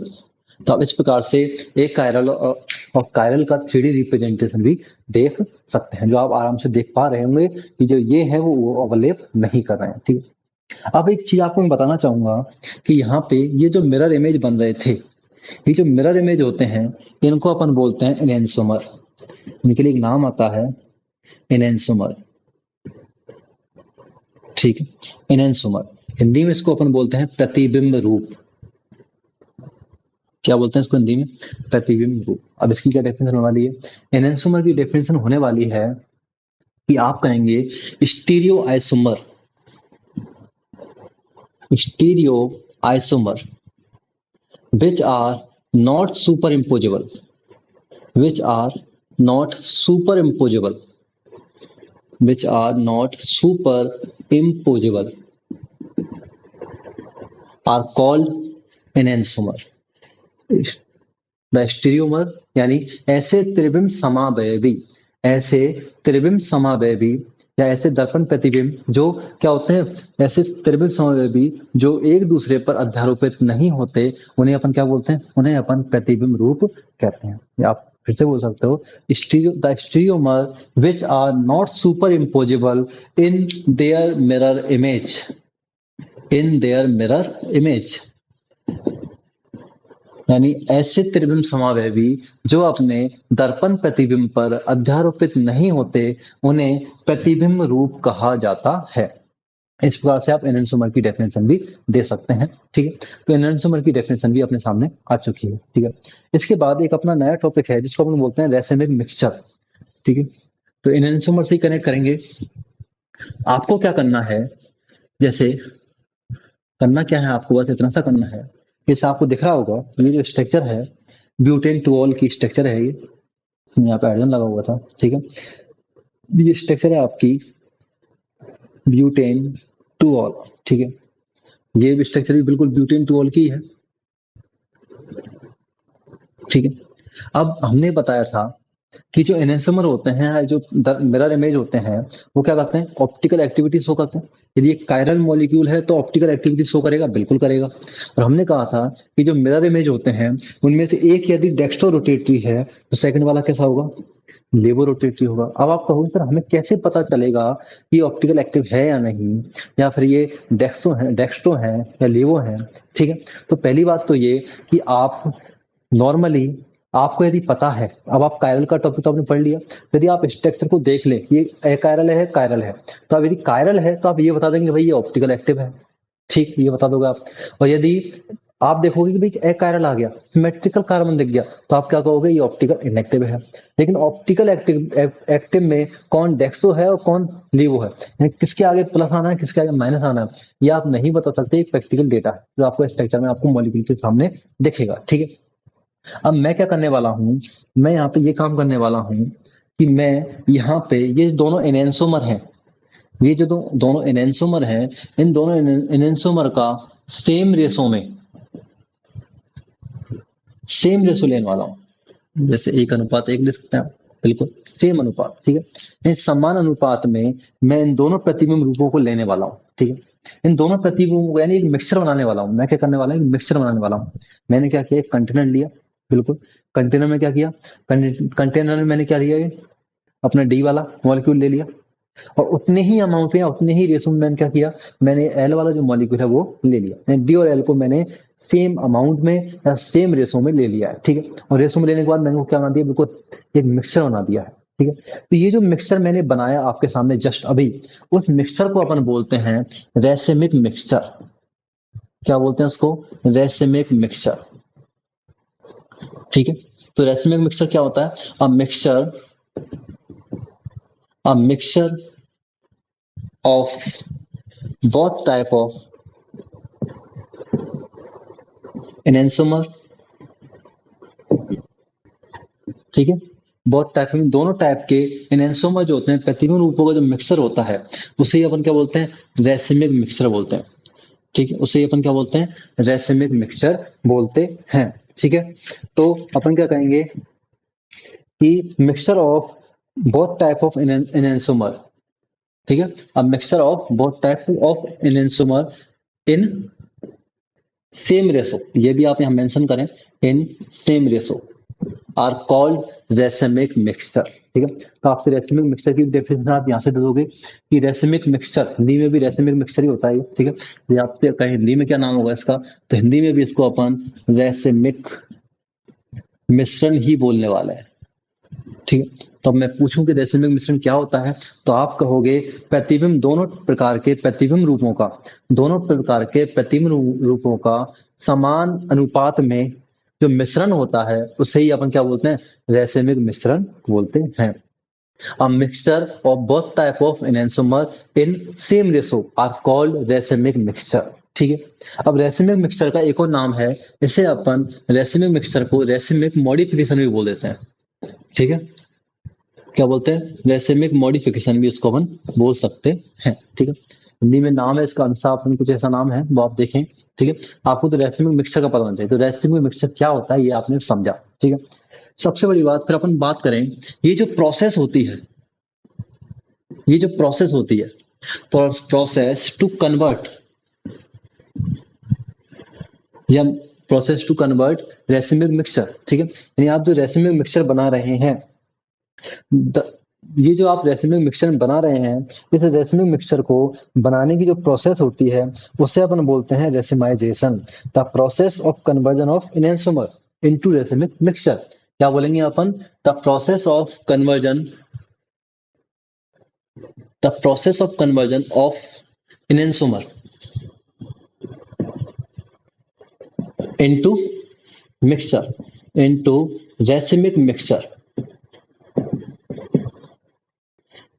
तो आप इस प्रकार से एक कायरल और कायरल का 3D रिप्रेजेंटेशन भी देख सकते हैं, जो आप आराम से देख पा रहे होंगे कि जो ये है वो ओवरलैप नहीं कर रहे हैं। ठीक है, अब एक चीज आपको मैं बताना चाहूंगा कि यहाँ पे ये जो मिरर इमेज बन रहे थे, ये जो मिरर इमेज होते हैं इनको अपन बोलते हैं एनेंसोमर। इनके लिए एक नाम आता है एनेंसोमर। ठीक है। एनेंसोमर, हिंदी में इसको अपन बोलते हैं प्रतिबिंब रूप। क्या बोलते हैं इसको हिंदी में? प्रतिबिंब रूप। अब इसकी क्या डेफिनेशन होने वाली है? एनेंसोमर की डेफिनेशन होने वाली है कि आप कहेंगे stereo isomer, stereo isomer which are not superimposable, which are not superimposable, which are not superimposable are called enantiomer। The stereomer यानी ऐसे त्रिबिंब समावयवी, ऐसे त्रिबिंब समावयवी या ऐसे दर्पण प्रतिबिंब जो क्या होते हैं, ऐसे त्रिबिंब समावयवी जो एक दूसरे पर अध्यारोपित नहीं होते, उन्हें अपन क्या बोलते हैं? उन्हें अपन प्रतिबिंब रूप कहते हैं। या आप फिर से बोल सकते हो, the stereomer which are not super imposable in their mirror image, in their mirror image, यानी ऐसे त्रिबिंब समावयवी जो अपने दर्पण प्रतिबिंब पर अध्यारोपित नहीं होते, उन्हें प्रतिबिंब रूप कहा जाता है। इस प्रकार से आप एनेंसोमर की डेफिनेशन भी दे सकते हैं। ठीक है, तो एनेंसोमर की डेफिनेशन भी अपने सामने आ चुकी है। ठीक है, इसके बाद एक अपना नया टॉपिक है जिसको अपन बोलते हैं रेसिमिक मिक्सचर। ठीक है, तो एनेंसोमर से कनेक्ट करेंगे। आपको क्या करना है, जैसे करना क्या है आपको, बस इतना सा करना है। जैसे आपको दिख रहा होगा ये जो स्ट्रक्चर है, ब्यूटेन टोल की स्ट्रक्चर है, ये यहाँ पे हाइड्रोजन लगा हुआ था। ठीक है, ये स्ट्रक्चर है आपकी ब्यूटेन टोल। ठीक है, ये भी स्ट्रक्चर भी बिल्कुल ब्यूटेन टोल की है। ठीक है, अब हमने बताया था कि जो एनेंसोमर होते हैं, जो मिरर इमेज होते हैं, वो क्या करते हैं? ऑप्टिकल एक्टिविटी शो करते हैं। यदि एक कायरल मॉलिक्यूल है तो ऑप्टिकल एक्टिविटी शो करेगा, बिल्कुल करेगा। और हमने कहा था कि जो मिरर इमेज होते हैं उनमें से एक यदि डेक्स्ट्रो रोटेटरी है तो सेकंड वाला कैसा होगा? लेवो रोटेटरी होगा। अब आप कहोगे सर हमें कैसे पता चलेगा कि ऑप्टिकल एक्टिव है या नहीं, या फिर ये डेक्स्ट्रो है या लेवो है? ठीक है, तो पहली बात तो ये कि आप नॉर्मली आपको यदि पता है, अब आप कायरल का टॉपिक तो आपने पढ़ लिया, यदि आप स्ट्रक्चर को देख ले, ये अकायरल है कायरल है, तो अब यदि कायरल है तो आप ये बता देंगे भाई ये ऑप्टिकल एक्टिव है। ठीक, ये बता दोगे आप। और यदि आप देखोगे कि भाई अकायरल आ गया, सिमेट्रिकल कार्बन दिख गया, तो आप क्या कहोगे? ये ऑप्टिकल इनएक्टिव है। लेकिन ऑप्टिकल एक्टिव में कौन डेक्सो है और कौन लीवो है, यानी किसके आगे प्लस आना है किसके आगे माइनस आना है, ये आप नहीं बता सकते। एक प्रैक्टिकल डेटा है जो आपको स्ट्रक्चर में आपको मॉलिक्यूल के सामने दिखेगा। ठीक है, अब मैं क्या करने वाला हूं, मैं यहाँ पे ये काम करने वाला हूं कि मैं यहाँ पे ये दोनों एनेंसोमर हैं, ये जो दोनों एनेंसोमर हैं, इन दोनों एनेंसोमर का सेम रेशो में, सेम रेशो लेने वाला हूं। जैसे 1:1 ले सकते हैं आप, बिल्कुल सेम अनुपात। ठीक है, इन समान अनुपात में मैं इन दोनों प्रतिबिंब रूपों को लेने वाला हूँ। ठीक है, इन दोनों प्रतिबिंबों को यानी एक मिक्सचर बनाने वाला हूँ। मैं क्या करने वाला हूँ? मिक्सचर बनाने वाला हूँ। मैंने क्या किया, एक कंटेनर लिया, बिल्कुल कंटेनर में क्या किया, कंटेनर में मैंने क्या लिया, ये अपना डी वाला मॉलिक्यूल ले लिया, और उतने ही अमाउंट में उतने ही रेशो में मैंने क्या किया, मैंने एल वाला जो मॉलिक्यूल है वो ले लिया। डी और एल को मैंने सेम अमाउंट में या सेम रेशो में ले लिया है। ठीक है, और रेशो में लेने के बाद मैंने क्या बना दिया, बिल्कुल एक मिक्सचर बना दिया है। ठीक है, तो ये जो मिक्सचर मैंने बनाया आपके सामने जस्ट अभी, उस मिक्सचर को अपन बोलते हैं रेसिमिक मिक्सचर। क्या बोलते हैं उसको? Racemic mixture. ठीक है, तो रेसिमिक मिक्सचर क्या होता है? A mixture of both type of enantiomer। ठीक है, बहुत टाइप में, दोनों टाइप के एनेंसोमर जो होते हैं, प्रतिबिंब रूपों का जो मिक्सर होता है, उसे ही अपन क्या बोलते हैं? रेसिमिक मिक्सर बोलते हैं। ठीक है, उसे ही अपन क्या बोलते हैं? रेसिमिक मिक्सचर बोलते हैं। ठीक है, तो अपन क्या कहेंगे कि mixture of both type of enantiomer. ठीक है, अब mixture of both type of enantiomer in same ratio, ये भी आप यहाँ मेंशन करें, in same ratio are called racemic mixture. ठीक है, तो आपसे रेसिमिक मिक्सचर की डेफिनेशन आप यहाँ से दे दोगे कि रेसिमिक मिक्सचर, हिंदी में भी रेसिमिक मिक्सचर ही होता है। ठीक है, ये आपसे कहें हिंदी में क्या नाम होगा इसका, तो हिंदी में भी इसको अपन रेसिमिक मिश्रण ही बोलने वाले हैं। ठीक है। तो अब मैं पूछूं कि रैसिमिक मिश्रण क्या होता है, तो आप कहोगे प्रतिबिंब दोनों प्रकार के प्रतिबिंब रूपों का, दोनों प्रकार के प्रतिबिंब रूपों का समान अनुपात में जो मिश्रण होता है उसे ही अपन क्या बोलते हैं, रैसिमिक मिश्रण बोलते हैं। A mixture of both type of enantiomer in same ratio are called racemic mixture। ठीक है। अब रैसिमिक मिक्सचर का एक और नाम है, इसे अपन रैसिमिक मिक्सचर को रैसिमिक मॉडिफिकेशन भी बोल देते हैं। ठीक है, क्या बोलते हैं, रैसिमिक मॉडिफिकेशन भी उसको अपन बोल सकते हैं। ठीक है, हिंदी में नाम है इसका, अंशापन कुछ ऐसा नाम है, वो आप देखें। ठीक है, आपको तो रैसिमिक मिक्सचर का पता होना चाहिए, तो रैसिमिक मिक्सचर क्या होता है ये आपने समझा। ठीक है, सबसे बड़ी बात फिर अपन बात करें, ये जो प्रोसेस होती है, ये जो प्रोसेस होती है, प्रोसेस टू कन्वर्ट या प्रोसेस टू कन्वर्ट रैसिमिक मिक्सचर। ठीक है, यानी आप जो रैसिमिक मिक्सचर बना रहे हैं, ये जो आप रैसिमिक मिक्सचर बना रहे हैं, इस रैसिमिक मिक्सचर को बनाने की जो प्रोसेस होती है उसे अपन बोलते हैं racemization, the process of conversion of enantiomer into racemic mixture. क्या बोलेंगे अपन, the process of conversion, the process of conversion of enantiomer into mixture, into racemic mixture.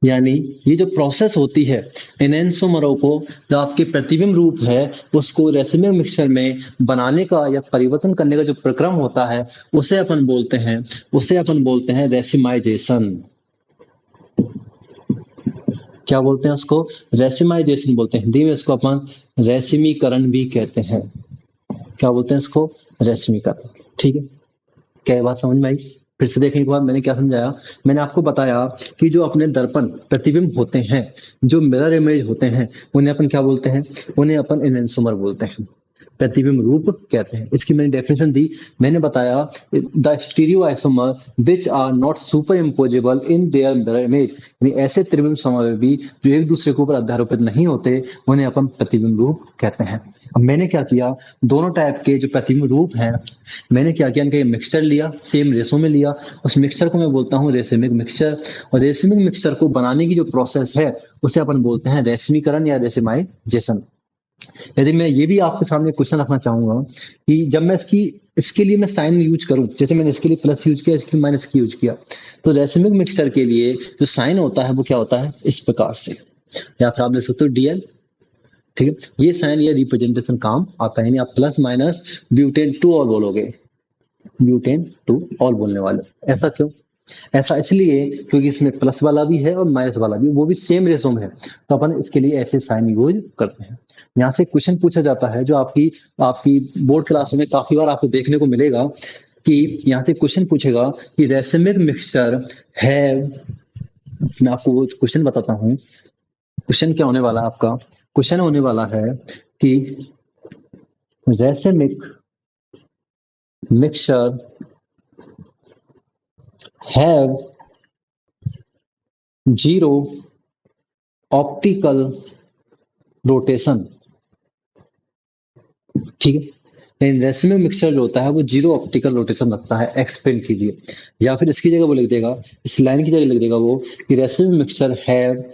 यानी ये जो प्रोसेस होती है इनएंसोमरों को, जो आपके प्रतिबिंब रूप है उसको रैसिमिक मिक्सचर में बनाने का या परिवर्तन करने का जो प्रक्रम होता है उसे अपन बोलते हैं, उसे अपन बोलते हैं रेसिमाइजेशन। क्या बोलते हैं उसको, रेसिमाइजेशन बोलते हैं। हिंदी में इसको अपन रेसिमीकरण भी कहते हैं। क्या बोलते हैं इसको, रेसिमीकरण। ठीक है, क्या ये बात समझ में आई? फिर से देखने के बाद मैंने क्या समझाया, मैंने आपको बताया कि जो अपने दर्पण प्रतिबिंब होते हैं, जो मिरर इमेज होते हैं, उन्हें अपन क्या बोलते हैं, उन्हें अपन इनएंसोमर बोलते हैं, प्रतिबिंब रूप कहते हैं। इसकी मैंने डेफिनेशन दी, मैंने बताया the stereoisomer which are not superimposable in their mirror image, यानी ऐसे त्रिबिंब समावेशी जो एक दूसरे के ऊपर अध्यारोपित नहीं होते उन्हें अपन प्रतिबिंब रूप कहते हैं। अब मैंने क्या किया, दोनों टाइप के जो प्रतिबिंब रूप हैं, मैंने क्या किया, इनका मिक्सचर लिया, सेम रेशो में लिया, उस मिक्सचर को मैं बोलता हूँ रेसिमिक मिक्सचर, और रेसिमिक मिक्सचर को बनाने की जो प्रोसेस है उसे अपन बोलते हैं रेसिमीकरण या रेसिमाइजेशन। यदि मैं ये भी आपके सामने क्वेश्चन रखना चाहूंगा कि जब मैं इसके लिए मैं साइन यूज करूं, जैसे मैंने इसके लिए प्लस यूज किया, इसके लिए माइनस की यूज किया, तो रेसिमिक मिक्सचर के लिए जो साइन होता है वो क्या होता है, इस प्रकार से, या फिर आप लिख सकते हो डीएल। ठीक है, ये साइन, ये रिप्रेजेंटेशन काम आता है, यानी आप प्लस माइनस ब्यूटेन टू और बोलोगे, ब्यूटेन टू और बोलने वाले। ऐसा क्यों, ऐसा इसलिए क्योंकि इसमें प्लस वाला भी है और माइनस वाला भी, वो भी सेम रेशो में है, तो अपन इसके लिए ऐसे साइन यूज करते हैं। यहाँ से क्वेश्चन पूछा जाता है जो आपकी आपकी बोर्ड क्लास में काफी बार आपको देखने को मिलेगा, कि यहाँ से क्वेश्चन पूछेगा कि रेसिमिक मिक्सचर है, मैं आपको वो क्वेश्चन बताता हूँ। क्वेश्चन क्या होने वाला है आपका, क्वेश्चन होने वाला है कि racemic mixture have zero optical rotation. ठीक है, रेसिमिक मिक्सचर जो होता है वो जीरो ऑप्टिकल रोटेशन रखता है, एक्सपेंड कीजिए, या फिर इसकी जगह वो लिख देगा, इस लाइन की जगह लिख देगा वो कि रेसिमिक मिक्सचर है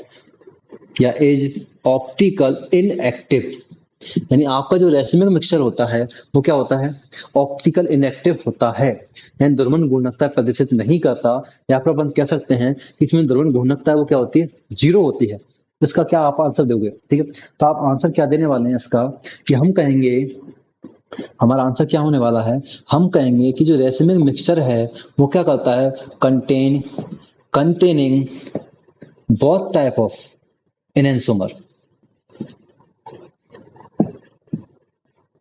या इज ऑप्टिकल इनएक्टिव। यानी आपका जो रेसिमिक मिक्सचर होता है वो क्या होता है, ऑप्टिकल इनएक्टिव होता है, यानी ध्रुवण घूर्णकता प्रदर्शित नहीं करता, या फिर अपन कह सकते हैं कि इसमें ध्रुवण घूर्णकता वो क्या होती है, जीरो होती है। इसका क्या आप आंसर दोगे, ठीक है, तो आप आंसर क्या देने वाले हैं इसका, कि हम कहेंगे, हमारा आंसर क्या होने वाला है, हम कहेंगे कि जो रेसिमिक मिक्सचर है वो क्या करता है, कंटेनिंग बोथ टाइप ऑफ एनेंसोमर,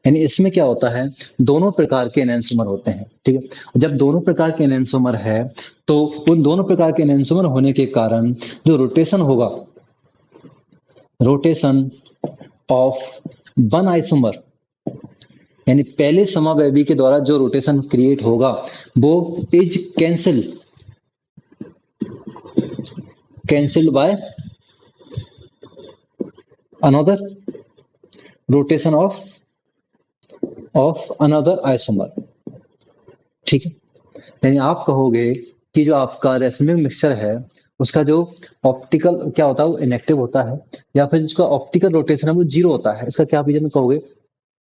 यानी इसमें क्या होता है, दोनों प्रकार के एनेंसोमर होते हैं। ठीक है, जब दोनों प्रकार के एनेंसोमर है तो उन दोनों प्रकार के एनेंसोमर होने के कारण जो रोटेशन होगा, रोटेशन ऑफ वन आइसोमर, यानी पहले समावैवी के द्वारा जो रोटेशन क्रिएट होगा वो is cancelled by another rotation of another isomer. ठीक है, यानी आप कहोगे कि जो आपका रेसिमिक मिक्सचर है उसका जो ऑप्टिकल क्या होता है वो इनएक्टिव होता है, या फिर जिसका ऑप्टिकल रोटेशन है वो जीरो होता है। इसका क्या आप रीजन कहोगे?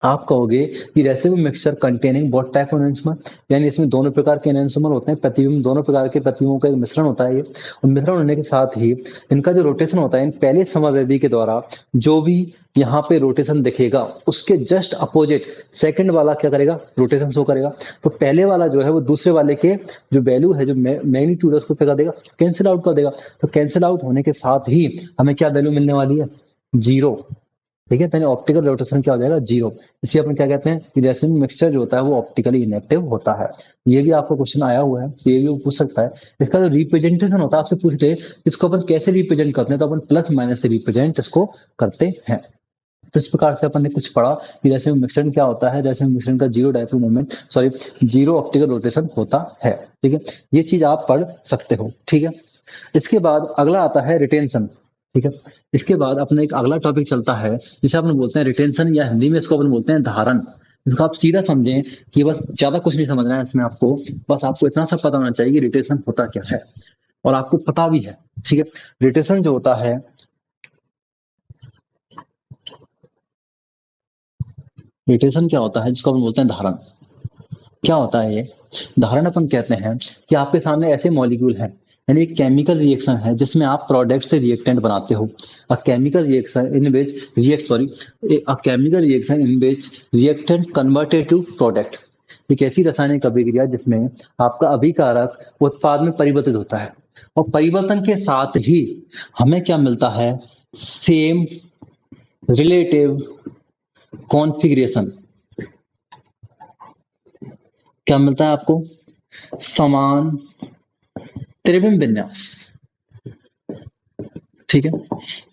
आप कहोगे कि racemic mixture containing both type of enantiomer, यानी इसमें दोनों प्रकार के एनहांसमेंट होते हैं, प्रतिबिंब दोनों प्रकार के प्रतिबिंबों का एक मिश्रण होता है ये। और मिश्रण होने के साथ ही इनका जो रोटेशन होता है इन पहले समव्यवी के द्वारा जो भी यहाँ पे रोटेशन दिखेगा उसके जस्ट अपोजिट सेकंड वाला क्या करेगा? रोटेशन शो करेगा। तो पहले वाला जो है वो दूसरे वाले के जो वैल्यू है, जो मैग्नीट्यूड है उसको क्या कर देगा? कैंसिल आउट कर देगा। तो कैंसिल आउट होने के साथ ही हमें क्या वैल्यू मिलने वाली है? जीरो। ठीक है, तो ऑप्टिकल रोटेशन क्या हो जाएगा? जीरो। इसे अपन क्या कहते हैं कि रेसिन मिक्सचर जो होता है वो ऑप्टिकली इनएक्टिव होता है। ये भी आपका क्वेश्चन आया हुआ है, तो ये भी वो पूछ सकता है। इसका जो रिप्रेजेंटेशन होता है आपसे पूछ रहे इसको अपन कैसे रिप्रेजेंट करते हैं, तो अपन प्लस माइनस से रिप्रेजेंट इसको करते हैं। तो इस प्रकार से अपन ने कुछ पढ़ा कि रेसिन मिक्सचर क्या होता है। रेसिन मिक्सचर का zero dipole moment, sorry zero optical rotation होता है। ठीक है, ये चीज आप पढ़ सकते हो। ठीक है, इसके बाद अगला आता है रिटेंशन। ठीक है, इसके बाद अपना एक अगला टॉपिक चलता है जिसे अपन बोलते हैं रिटेंशन, या हिंदी में इसको अपन बोलते हैं धारण। इसको आप सीधा समझें कि बस ज्यादा कुछ नहीं समझना है इसमें आपको, बस आपको इतना सा पता होना चाहिए कि रिटेंशन होता क्या है, और आपको पता भी है। ठीक है, रिटेंशन जो होता है, रिटेंशन क्या होता है जिसको अपन बोलते हैं धारण। क्या होता है ये धारण? अपन कहते हैं कि आपके सामने ऐसे मॉलिक्यूल हैं, यानी एक केमिकल रिएक्शन है जिसमें आप प्रोडक्ट से रिएक्टेंट बनाते हो। A chemical reaction in which react sorry a chemical reaction in which reactant converted to product. एक ऐसी रासायनिक अभिक्रिया जिसमें आपका अभिकारक उत्पाद में परिवर्तित होता है, और परिवर्तन के साथ ही हमें क्या मिलता है? Same relative configuration. क्या मिलता है आपको? समान त्रिविम विन्यास। ठीक है,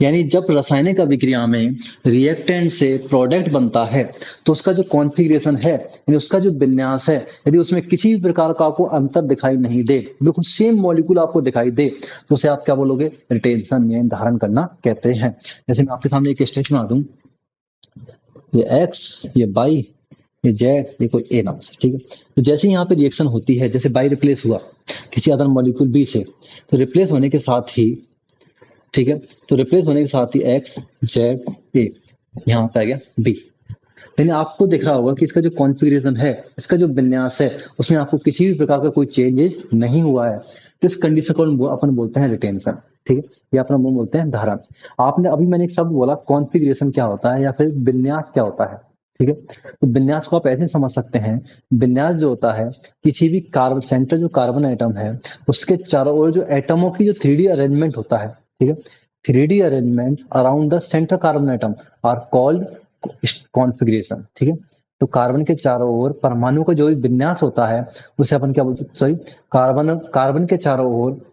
यानी जब रासायनिक अभिक्रिया में रिएक्टेंट से प्रोडक्ट बनता है तो उसका जो कॉन्फ़िगरेशन है, यानी उसका जो विन्यास है, यदि उसमें किसी भी प्रकार का आपको अंतर दिखाई नहीं दे, बिल्कुल सेम मॉलिक्यूल आपको दिखाई दे, तो उसे आप क्या बोलोगे? रिटेंशन यानी धारण करना कहते हैं। जैसे मैं आपके सामने एक स्टेज बना दूं, ये एक्स, ये बाई, ये जेड, ये कोई ए नाम से। ठीक है, तो जैसे यहाँ पे रिएक्शन होती है, जैसे बाई रिप्लेस हुआ किसी अदर मॉलिक्यूल बी से, तो रिप्लेस होने के साथ ही, ठीक है, तो रिप्लेस होने के साथ ही एक्स जेड ए यहाँ पे आ गया बी। यानी आपको दिख रहा होगा कि इसका जो कॉन्फ़िगरेशन है, इसका जो विन्यास है, उसमें आपको किसी भी प्रकार का कोई चेंजेस नहीं हुआ है। तो इस कंडीशन को अपन बोलते हैं रिटेंशन। ठीक है, ये अपना मुंह बोलते हैं धारण। आपने अभी मैंने एक शब्द बोला कॉन्फ़िगरेशन क्या होता है या फिर विन्यास क्या होता है। ठीक है, तो विन्यास को आप ऐसे समझ सकते हैं, विन्यास जो होता है किसी भी कार्बन सेंटर जो कार्बन एटम है उसके चारों ओर जो एटमों की जो 3D अरेंजमेंट होता है। ठीक है, 3D arrangement around the centre carbon atom are called configuration. ठीक है, तो कार्बन के चारों ओर परमाणु का जो भी विन्यास होता है उसे अपन क्या बोलते हैं? सॉरी, कार्बन कार्बन के चारों ओर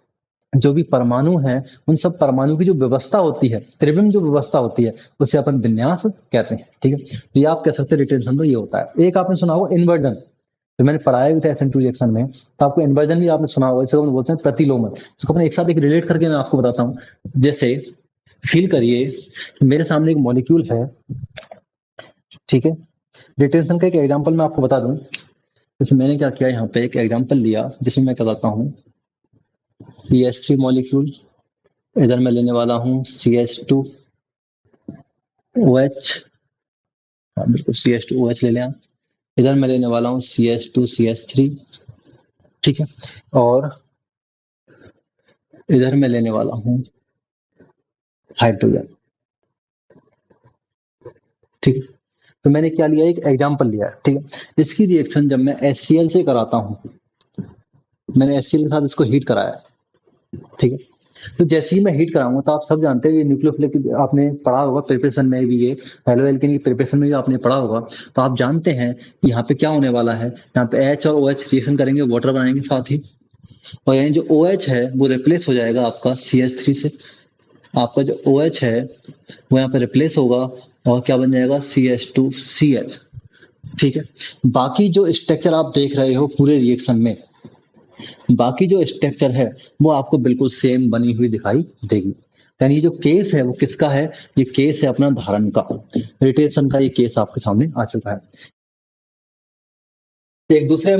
जो भी परमाणु हैं उन सब परमाणु की जो व्यवस्था होती है, त्रिविम जो व्यवस्था होती है, उसे अपन विन्यास कहते हैं। ठीक है, तो ये आप कह सकते हैं रिटेंशन तो ये होता है। एक आपने सुना होगा इन्वर्जन, तो मैंने पढ़ाया भी था SN2 रिएक्शन में, तो आपको इन्वर्जन भी आपने सुना होगा। इसे अपन बोलते हैं प्रतिलोमन। इसको अपन एक साथ एक रिलेट करके मैं आपको बताता हूँ। जैसे फील करिए कि मेरे सामने एक मॉलिक्यूल है। ठीक है, रिटेंशन का एक एग्जांपल मैं आपको बता दूं। जैसे मैंने क्या किया, यहाँ पे एक एग्जांपल लिया जिसमें मैं क्या करता हूँ, CH3 मॉलिक्यूल, इधर मैं लेने वाला हूँ CH2OH, हाँ बिल्कुल CH2OH ले लें। इधर मैं लेने वाला हूँ CH2CH3। ठीक है, और इधर मैं लेने वाला हूँ हाइड्रोजन। ठीक है, तो मैंने क्या लिया, एक एग्जांपल लिया। ठीक है, इसकी रिएक्शन जब मैं HCl से कराता हूँ, मैंने HCl के साथ इसको हीट कराया। ठीक है, तो जैसे ही मैं हीट कराऊंगा तो आप सब जानते हैं ये न्यूक्लियोफिलिक आपने पढ़ा होगा प्रिपरेशन में भी, ये हेलो एल्केन की प्रिपरेशन में भी आपने पढ़ा होगा। तो आप जानते हैं कि यहाँ पे क्या होने वाला है, यहाँ पे H और OH रिएक्शन करेंगे, वाटर बनाएंगे साथ ही, और यानी जो OH है वो रिप्लेस हो जाएगा आपका CH3 से। आपका जो OH है वो यहाँ पे रिप्लेस होगा और क्या बन जाएगा? CH2Cl। ठीक है, बाकी जो स्ट्रक्चर आप देख रहे हो पूरे रिएक्शन में, बाकी जो स्ट्रक्चर है वो आपको बिल्कुल सेम बनी हुई दिखाई देगी। यानी ये जो केस है वो किसका है? ये केस है अपना धारण का, रिटेंशन का। ये केस आपके सामने आ चुका है। एक दूसरे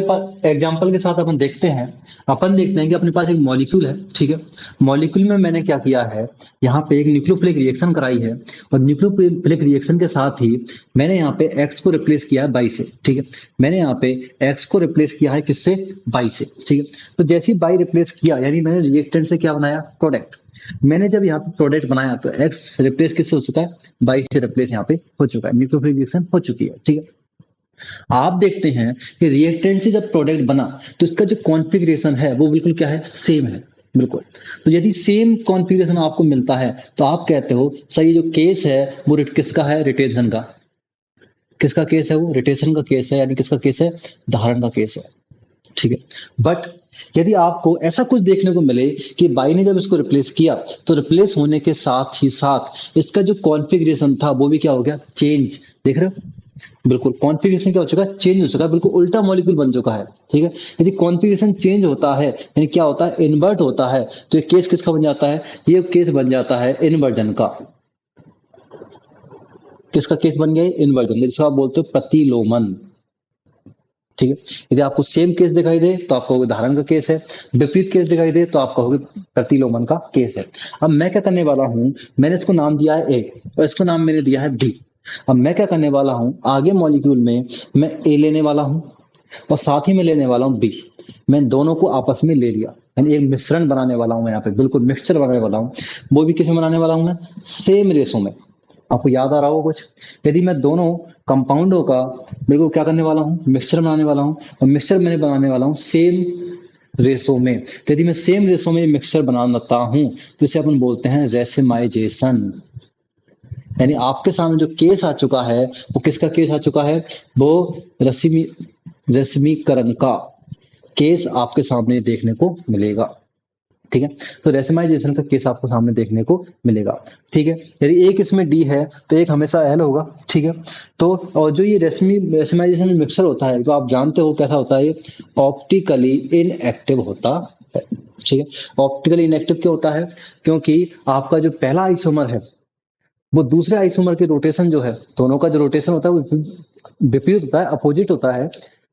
एग्जाम्पल के साथ अपन देखते हैं। अपन देखते हैं कि अपने पास एक मॉलिक्यूल है, ठीक है। मॉलिक्यूल में मैंने क्या किया है, यहाँ पे एक न्यूक्लियोफिलिक रिएक्शन कराई है, और न्यूक्लियोफिलिक रिएक्शन के साथ ही मैंने यहाँ पे एक्स को रिप्लेस किया है बाई से, ठीक है। मैंने यहाँ पे एक्स को रिप्लेस किया है किससे, बाई से, ठीक है। तो जैसे ही बाई रिप्लेस किया, यानी मैंने रिएक्टेंट से क्या बनाया, प्रोडक्ट। मैंने जब यहाँ पे प्रोडक्ट बनाया तो एक्स रिप्लेस किससे हो चुका है, बाई से रिप्लेस यहाँ पे हो चुका है, न्यूक्लियोफिलिक रिएक्शन हो चुकी है, ठीक है। आप देखते हैं कि रिएक्टेंट से जब प्रोडक्ट बना तो इसका जो कॉन्फ़िगरेशन है वो बिल्कुल क्या है, सेम है, बिल्कुल। तो यदि सेम कॉन्फ़िगरेशन आपको मिलता है तो आप कहते हो सही, जो केस है वो किसका है, रिटेंशन का। किसका केस है, वो रिटेंशन का केस है, यानी किसका केस है, धारण का केस है, ठीक है। बट यदि आपको ऐसा कुछ देखने को मिले कि बाई ने जब इसको रिप्लेस किया तो रिप्लेस होने के साथ ही साथ इसका जो कॉन्फ़िगरेशन था वो भी क्या हो गया, चेंज। देख रहे हो, बिल्कुल कॉन्फ़िगरेशन क्या हो चुका है, चेंज हो चुका है, बिल्कुल उल्टा मॉलिक्यूल बन चुका है, ठीक है। यदि कॉन्फ़िगरेशन चेंज होता है यानी क्या होता है, इन्वर्ट होता है, तो ये केस किसका बन जाता है, ये केस बन जाता है इन्वर्जन का। किसका केस बन गया, इन्वर्जन, जिसको आप बोलते हो प्रतिलोमन, ठीक है। यदि आपको सेम केस दिखाई दे तो आप कहोगे धारण का केस है, विपरीत केस दिखाई दे तो आप कहोगे प्रतिलोमन का केस है। अब मैं क्या करने वाला हूं, मैंने इसको नाम दिया है ए और इसको नाम मैंने दिया है बी। अब मैं क्या करने वाला हूं, आगे मॉलिक्यूल में मैं ए लेने वाला हूं और साथ ही में लेने वाला हूं बी। मैं दोनों को आपस में ले लिया, यानी एक मिश्रण बनाने वाला हूं मैं यहाँ पे, बिल्कुल मिक्सचर बनाने वाला हूं। वो भी किसमें बनाने वाला हूं मैं, सेम रेशो में। आपको याद आ रहा होगा कुछ, यदि मैं दोनों कंपाउंडों का बिल्कुल क्या करने वाला हूँ, मिक्सचर बनाने वाला हूँ, और मिक्सचर मैंने बनाने वाला हूँ सेम रेशो में। तो यदि मैं सेम रेशो में मिक्सचर बनाता हूँ तो इसे अपन बोलते हैं रेसिमाइजेशन। यानी आपके सामने जो केस आ चुका है वो किसका केस आ चुका है, वो रश्मि रश्मिकरण का केस आपके सामने देखने को मिलेगा, ठीक है। तो रेसिमाइजेशन का केस आपको सामने देखने को मिलेगा, ठीक है। यदि एक इसमें डी है तो एक हमेशा एल होगा, ठीक है। तो और जो ये रेसिमाइजेशन मिक्सर होता है, तो आप जानते हो कैसा होता है, ये ऑप्टिकली इनएक्टिव होता है, ठीक है। ऑप्टिकली इनएक्टिव क्यों होता है, क्योंकि आपका जो पहला आइसोमर है वो दूसरे आइसोमर के रोटेशन जो है, दोनों का जो रोटेशन होता है वो विपरीत होता है, अपोजिट होता है।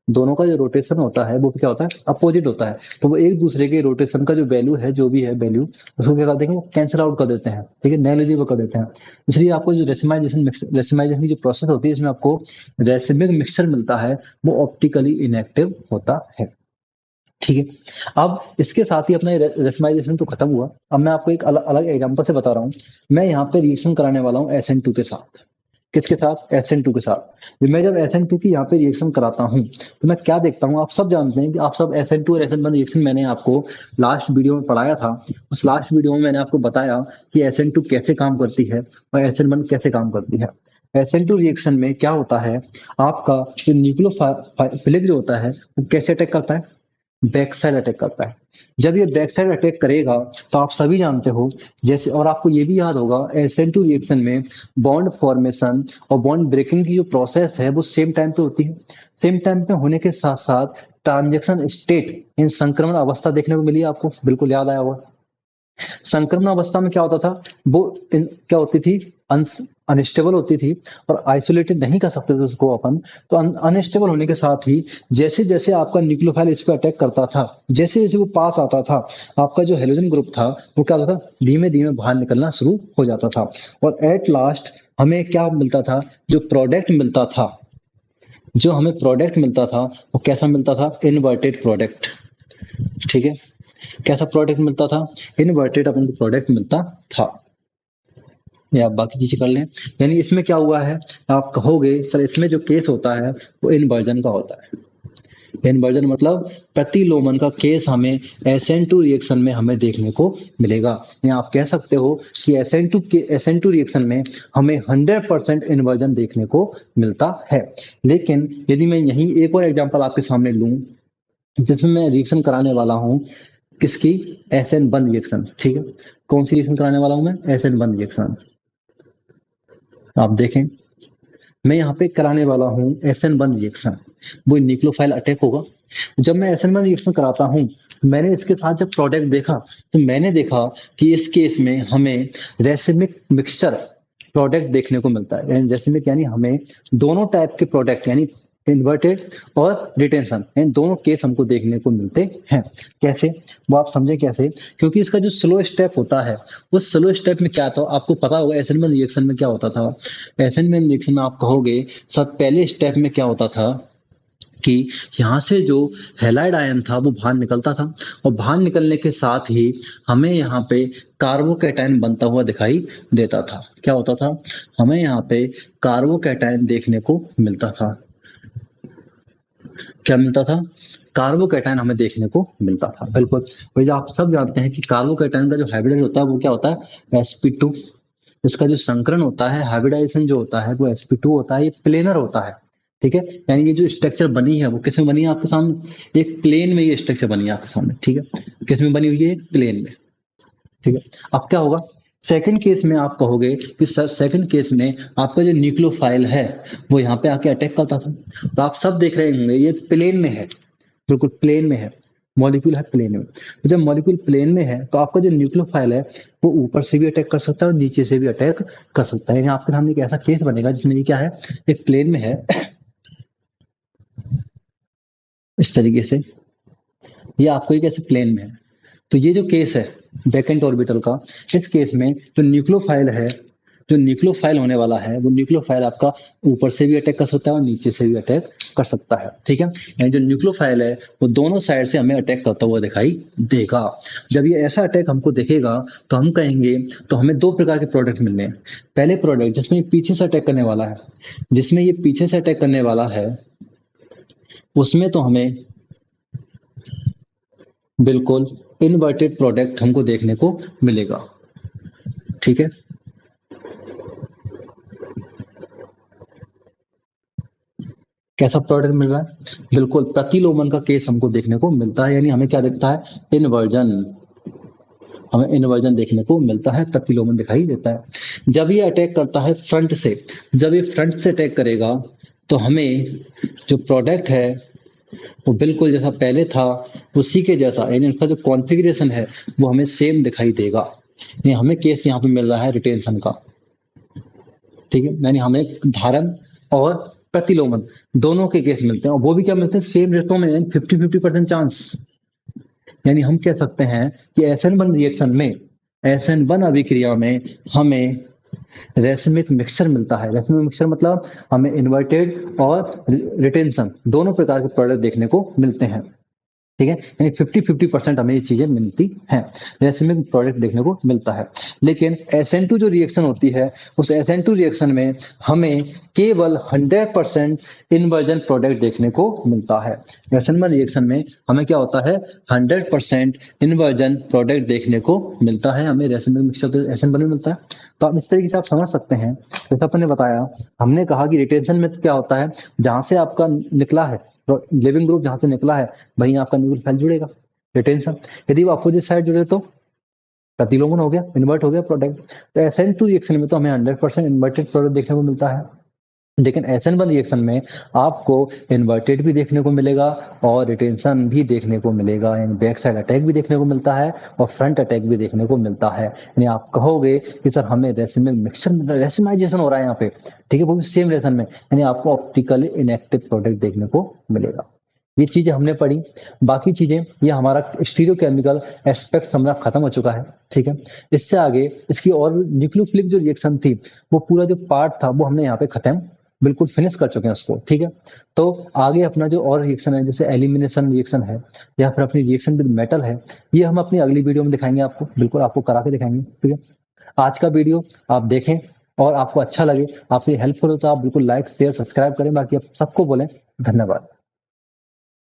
दोनों का जो रोटेशन होता है वो क्या होता है, अपोजिट होता है। तो वो एक दूसरे के रोटेशन का जो वैल्यू है, जो भी है वैल्यू, उसको क्या कर देंगे, कैंसिल आउट कर देते हैं, ठीक है, नेग्लिजिबल कर देते हैं। इसलिए आपको जो रेसिमाइजेशन की जो प्रोसेस होती है, इसमें आपको रेसिमिक मिक्सचर मिलता है, वो ऑप्टिकली इनएक्टिव होता है, ठीक है। अब इसके साथ ही अपना रेसमाइजेशन तो खत्म हुआ। अब मैं आपको एक अलग अलग एग्जांपल से बता रहा हूँ। मैं यहाँ पे रिएक्शन कराने वाला हूँ SN2 के साथ। किसके साथ, SN2 के साथ। मैं जब SN2 की यहाँ पे रिएक्शन कराता हूँ तो मैं क्या देखता हूँ, आप सब जानते हैं कि आप सब SN2 और SN1 रिएक्शन मैंने आपको लास्ट वीडियो में पढ़ाया था। उस लास्ट वीडियो में मैंने आपको बताया कि SN2 कैसे काम करती है और SN1 कैसे काम करती है। SN2 रिएक्शन में क्या होता है, आपका जो न्यूक्लियोफिलिक जो होता है वो कैसे अटैक करता है, बैक साइड अटैक करता है। जब ये बैक साइड अटैक करेगा तो आप सभी जानते हो, जैसे, और आपको ये भी याद होगा, SN2 रिएक्शन में बॉन्ड फॉर्मेशन और बॉन्ड ब्रेकिंग की जो प्रोसेस है वो सेम टाइम पे होती है। सेम टाइम पे होने के साथ साथ ट्रांजेक्शन स्टेट इन संक्रमण अवस्था देखने को मिली आपको, बिल्कुल याद आया होगा। संक्रमण अवस्था में क्या होता था, वो क्या होती थी, अनस्टेबल होती थी और आइसोलेटेड नहीं कर सकते थे उसको अपन। तो अनस्टेबल होने के साथ ही जैसे जैसे आपका न्यूक्लियोफाइल इस पे अटैक करता था, जैसे जैसे वो पास आता था, आपका जो हेलोजन ग्रुप था वो क्या होता था, धीमे धीमे बाहर निकलना शुरू हो जाता था। और एट लास्ट हमें क्या मिलता था, जो प्रोडक्ट मिलता था, जो हमें प्रोडक्ट मिलता था वो कैसा मिलता था, इनवर्टेड प्रोडक्ट, ठीक है। कैसा प्रोडक्ट मिलता था, इनवर्टेड अपन को प्रोडक्ट मिलता था। या बाकी चीजें कर लें, यानी इसमें क्या हुआ है, आप कहोगे सर इसमें जो केस होता है वो इनवर्जन का होता है। इनवर्जन मतलब प्रतिलोमन का केस हमें SN2 रिएक्शन में हमें देखने को मिलेगा। या आप कह सकते हो कि SN2 रिएक्शन में हमें 100% इन्वर्जन देखने को मिलता है। लेकिन यदि मैं यही एक और एग्जांपल आपके सामने लूं, जिसमें मैं रिएक्शन कराने वाला हूं किसकी, SN1 रिएक्शन, ठीक है। कौन सी रिएक्शन कराने वाला हूं मैं, SN1 रिएक्शन। आप देखें, मैं यहाँ पे कराने वाला हूँ SN1 रिएक्शन, वो न्यूक्लियोफाइल अटैक होगा। जब मैं SN1 रिएक्शन कराता हूँ, मैंने इसके साथ जब प्रोडक्ट देखा तो मैंने देखा कि इस केस में हमें रेसिमिक मिक्सचर प्रोडक्ट देखने को मिलता है। यानी रेसिमिक यानी हमें दोनों टाइप के प्रोडक्ट, यानी इन्वर्टेड और रिटेंशन, इन दोनों केस हमको देखने को मिलते हैं। कैसे, वो आप समझे कैसे, क्योंकि इसका जो स्लो स्टेप होता है, उस स्लो स्टेप में क्या था आपको पता होगा। एसेंबल रिएक्शन में क्या होता था, एसेंबल रिएक्शन में आप कहोगे सब पहले स्टेप में क्या होता था कि यहाँ से जो हैलाइड आयन था वो बाहर निकलता था, और बाहर निकलने के साथ ही हमें यहाँ पे कार्बोकैटायन बनता हुआ दिखाई देता था। क्या होता था, हमें यहाँ पे कार्बोकैटायन देखने को मिलता था। क्या मिलता था, कार्बोकैटायन हमें देखने को मिलता था। बिल्कुल वही आप सब जानते हैं कि कार्बोकैटायन का जो हाइब्रिडाइज होता है वो क्या होता है, sp2। इसका जो संकरण होता है, हाइब्रिडाइजेशन जो होता है वो sp2 होता है, ये प्लेनर होता है। ठीक है, यानी ये जो स्ट्रक्चर बनी है वो किस में बनी है आपके सामने, एक प्लेन में ये स्ट्रक्चर बनी है आपके सामने। ठीक है, किस में बनी हुई है, प्लेन में। ठीक है, अब क्या होगा, सेकंड केस में आप कहोगे कि सर सेकंड केस में आपका जो न्यूक्लियोफाइल है वो यहाँ पे आके अटैक करता था। तो आप सब देख रहे होंगे ये प्लेन में है, बिल्कुल प्लेन में है, मॉलिक्यूल है प्लेन में। तो जब मॉलिक्यूल प्लेन में है तो आपका जो न्यूक्लियोफाइल है वो ऊपर से भी अटैक कर सकता है और नीचे से भी अटैक कर सकता है। यानी आपके सामने एक ऐसा केस बनेगा जिसमें ये क्या है, एक प्लेन में है इस तरीके से, ये आपको एक ऐसे प्लेन में है। तो ये जो केस है वैकेंट ऑर्बिटल का, इस केस में जो न्यूक्लियोफाइल है, जो न्यूक्लियोफाइल होने वाला है वो न्यूक्लियोफाइल आपका ऊपर से भी अटैक कर सकता है और नीचे से भी अटैक कर सकता है। ठीक है, यानी जो न्यूक्लियोफाइल है वो दोनों साइड से हमें अटैक करता हुआ दिखाई देगा। जब ये ऐसा अटैक हमको दिखेगा तो हम कहेंगे, तो हमें दो प्रकार के प्रोडक्ट मिलने हैं। पहले प्रोडक्ट जिसमें ये पीछे से अटैक करने वाला है, जिसमें ये पीछे से अटैक करने वाला है उसमें तो हमें बिल्कुल इनवर्टेड प्रोडक्ट हमको देखने को मिलेगा। ठीक है, कैसा प्रोडक्ट मिल रहा है, बिल्कुल प्रतिलोमन का केस हमको देखने को मिलता है। यानी हमें क्या दिखता है, इनवर्जन, हमें इनवर्जन देखने को मिलता है, प्रतिलोमन दिखाई देता है। जब ये अटैक करता है फ्रंट से, जब ये फ्रंट से अटैक करेगा तो हमें जो प्रोडक्ट है वो बिल्कुल जैसा पहले था उसी के जैसा, यानी उसका जो कॉन्फ़िगरेशन है वो हमें सेम दिखाई देगा। यानी हमें केस यहाँ पे मिल रहा है रिटेंशन का। ठीक है, यानी हमें धारण और प्रतिलोमन दोनों के केस मिलते हैं, और वो भी क्या मिलते हैं, सेम रेटों में, 50-50% चांस। यानी हम कह सकते हैं कि SN1 रिएक्शन में, SN1 अभिक्रिया में हमें रेसिमिक मिक्सचर मिलता है। रेसिमिक मिक्सचर मतलब हमें इन्वर्टेड और रिटेंशन दोनों प्रकार के प्रोडक्ट देखने को मिलते हैं। ठीक है, यानी 50-50% हमें ये चीजें मिलती हैं, रेसिमिक प्रोडक्ट देखने को मिलता है। लेकिन SN2 जो रिएक्शन होती है, उस SN2 रिएक्शन में हमें केवल 100% इन्वर्जन प्रोडक्ट देखने को मिलता है। SN1 रिएक्शन में हमें क्या होता है, 100% इन्वर्जन प्रोडक्ट देखने को मिलता है। हमें रेसिमिक मिक्सचर तो SN1 में मिलता है। तो आप इस तरीके से आप समझ सकते हैं, जैसा आपने बताया, हमने कहा कि रिटेंशन में क्या होता है, जहां से आपका निकला है लिविंग ग्रुप, जहां से निकला है वहीं आपका न्यूक्लियोफाइल जुड़ेगा। रिटेंशन, यदि वो अपोजिट साइड जुड़े तो प्रतिलोमन हो गया, इन्वर्ट हो गया प्रोडक्ट। तो SN2 रिएक्शन में तो हमें 100% इन्वर्टेड प्रोडक्ट देखने को मिलता है, लेकिन SN1 रिएक्शन में आपको इन्वर्टेड भी देखने को मिलेगा और रिटेंशन भी देखने को मिलेगा, यानी बैक साइड अटैक भी देखने को मिलता है और फ्रंट अटैक भी देखने को मिलता है। यानी आप कहोगे कि सर हमें रेसिमिक मिक्सचर, रेसिमाइजेशन हो रहा है यहाँ पे, ठीक है, वो भी सेम रेशन में, यानी आपको ऑप्टिकली इनएक्टिव प्रोडक्ट देखने को मिलेगा। ये चीजें हमने पढ़ी, बाकी चीजें ये हमारा स्टीरियोकेमिकल एस्पेक्ट हमारा खत्म हो चुका है। ठीक है, इससे आगे इसकी और न्यूक्लियोफिलिक जो रिएक्शन थी वो पूरा जो पार्ट था वो हमने यहाँ पे खत्म बिल्कुल फिनिश कर चुके हैं उसको। ठीक है, तो आगे अपना जो और रिएक्शन है, जैसे एलिमिनेशन रिएक्शन है या फिर अपनी रिएक्शन विद मेटल है, ये हम अपनी अगली वीडियो में दिखाएंगे आपको, बिल्कुल आपको करा के दिखाएंगे। ठीक है, आज का वीडियो आप देखें और आपको अच्छा लगे, आपको हेल्पफुल हो तो आप बिल्कुल लाइक शेयर सब्सक्राइब करें। बाकी आप सबको बोलें धन्यवाद।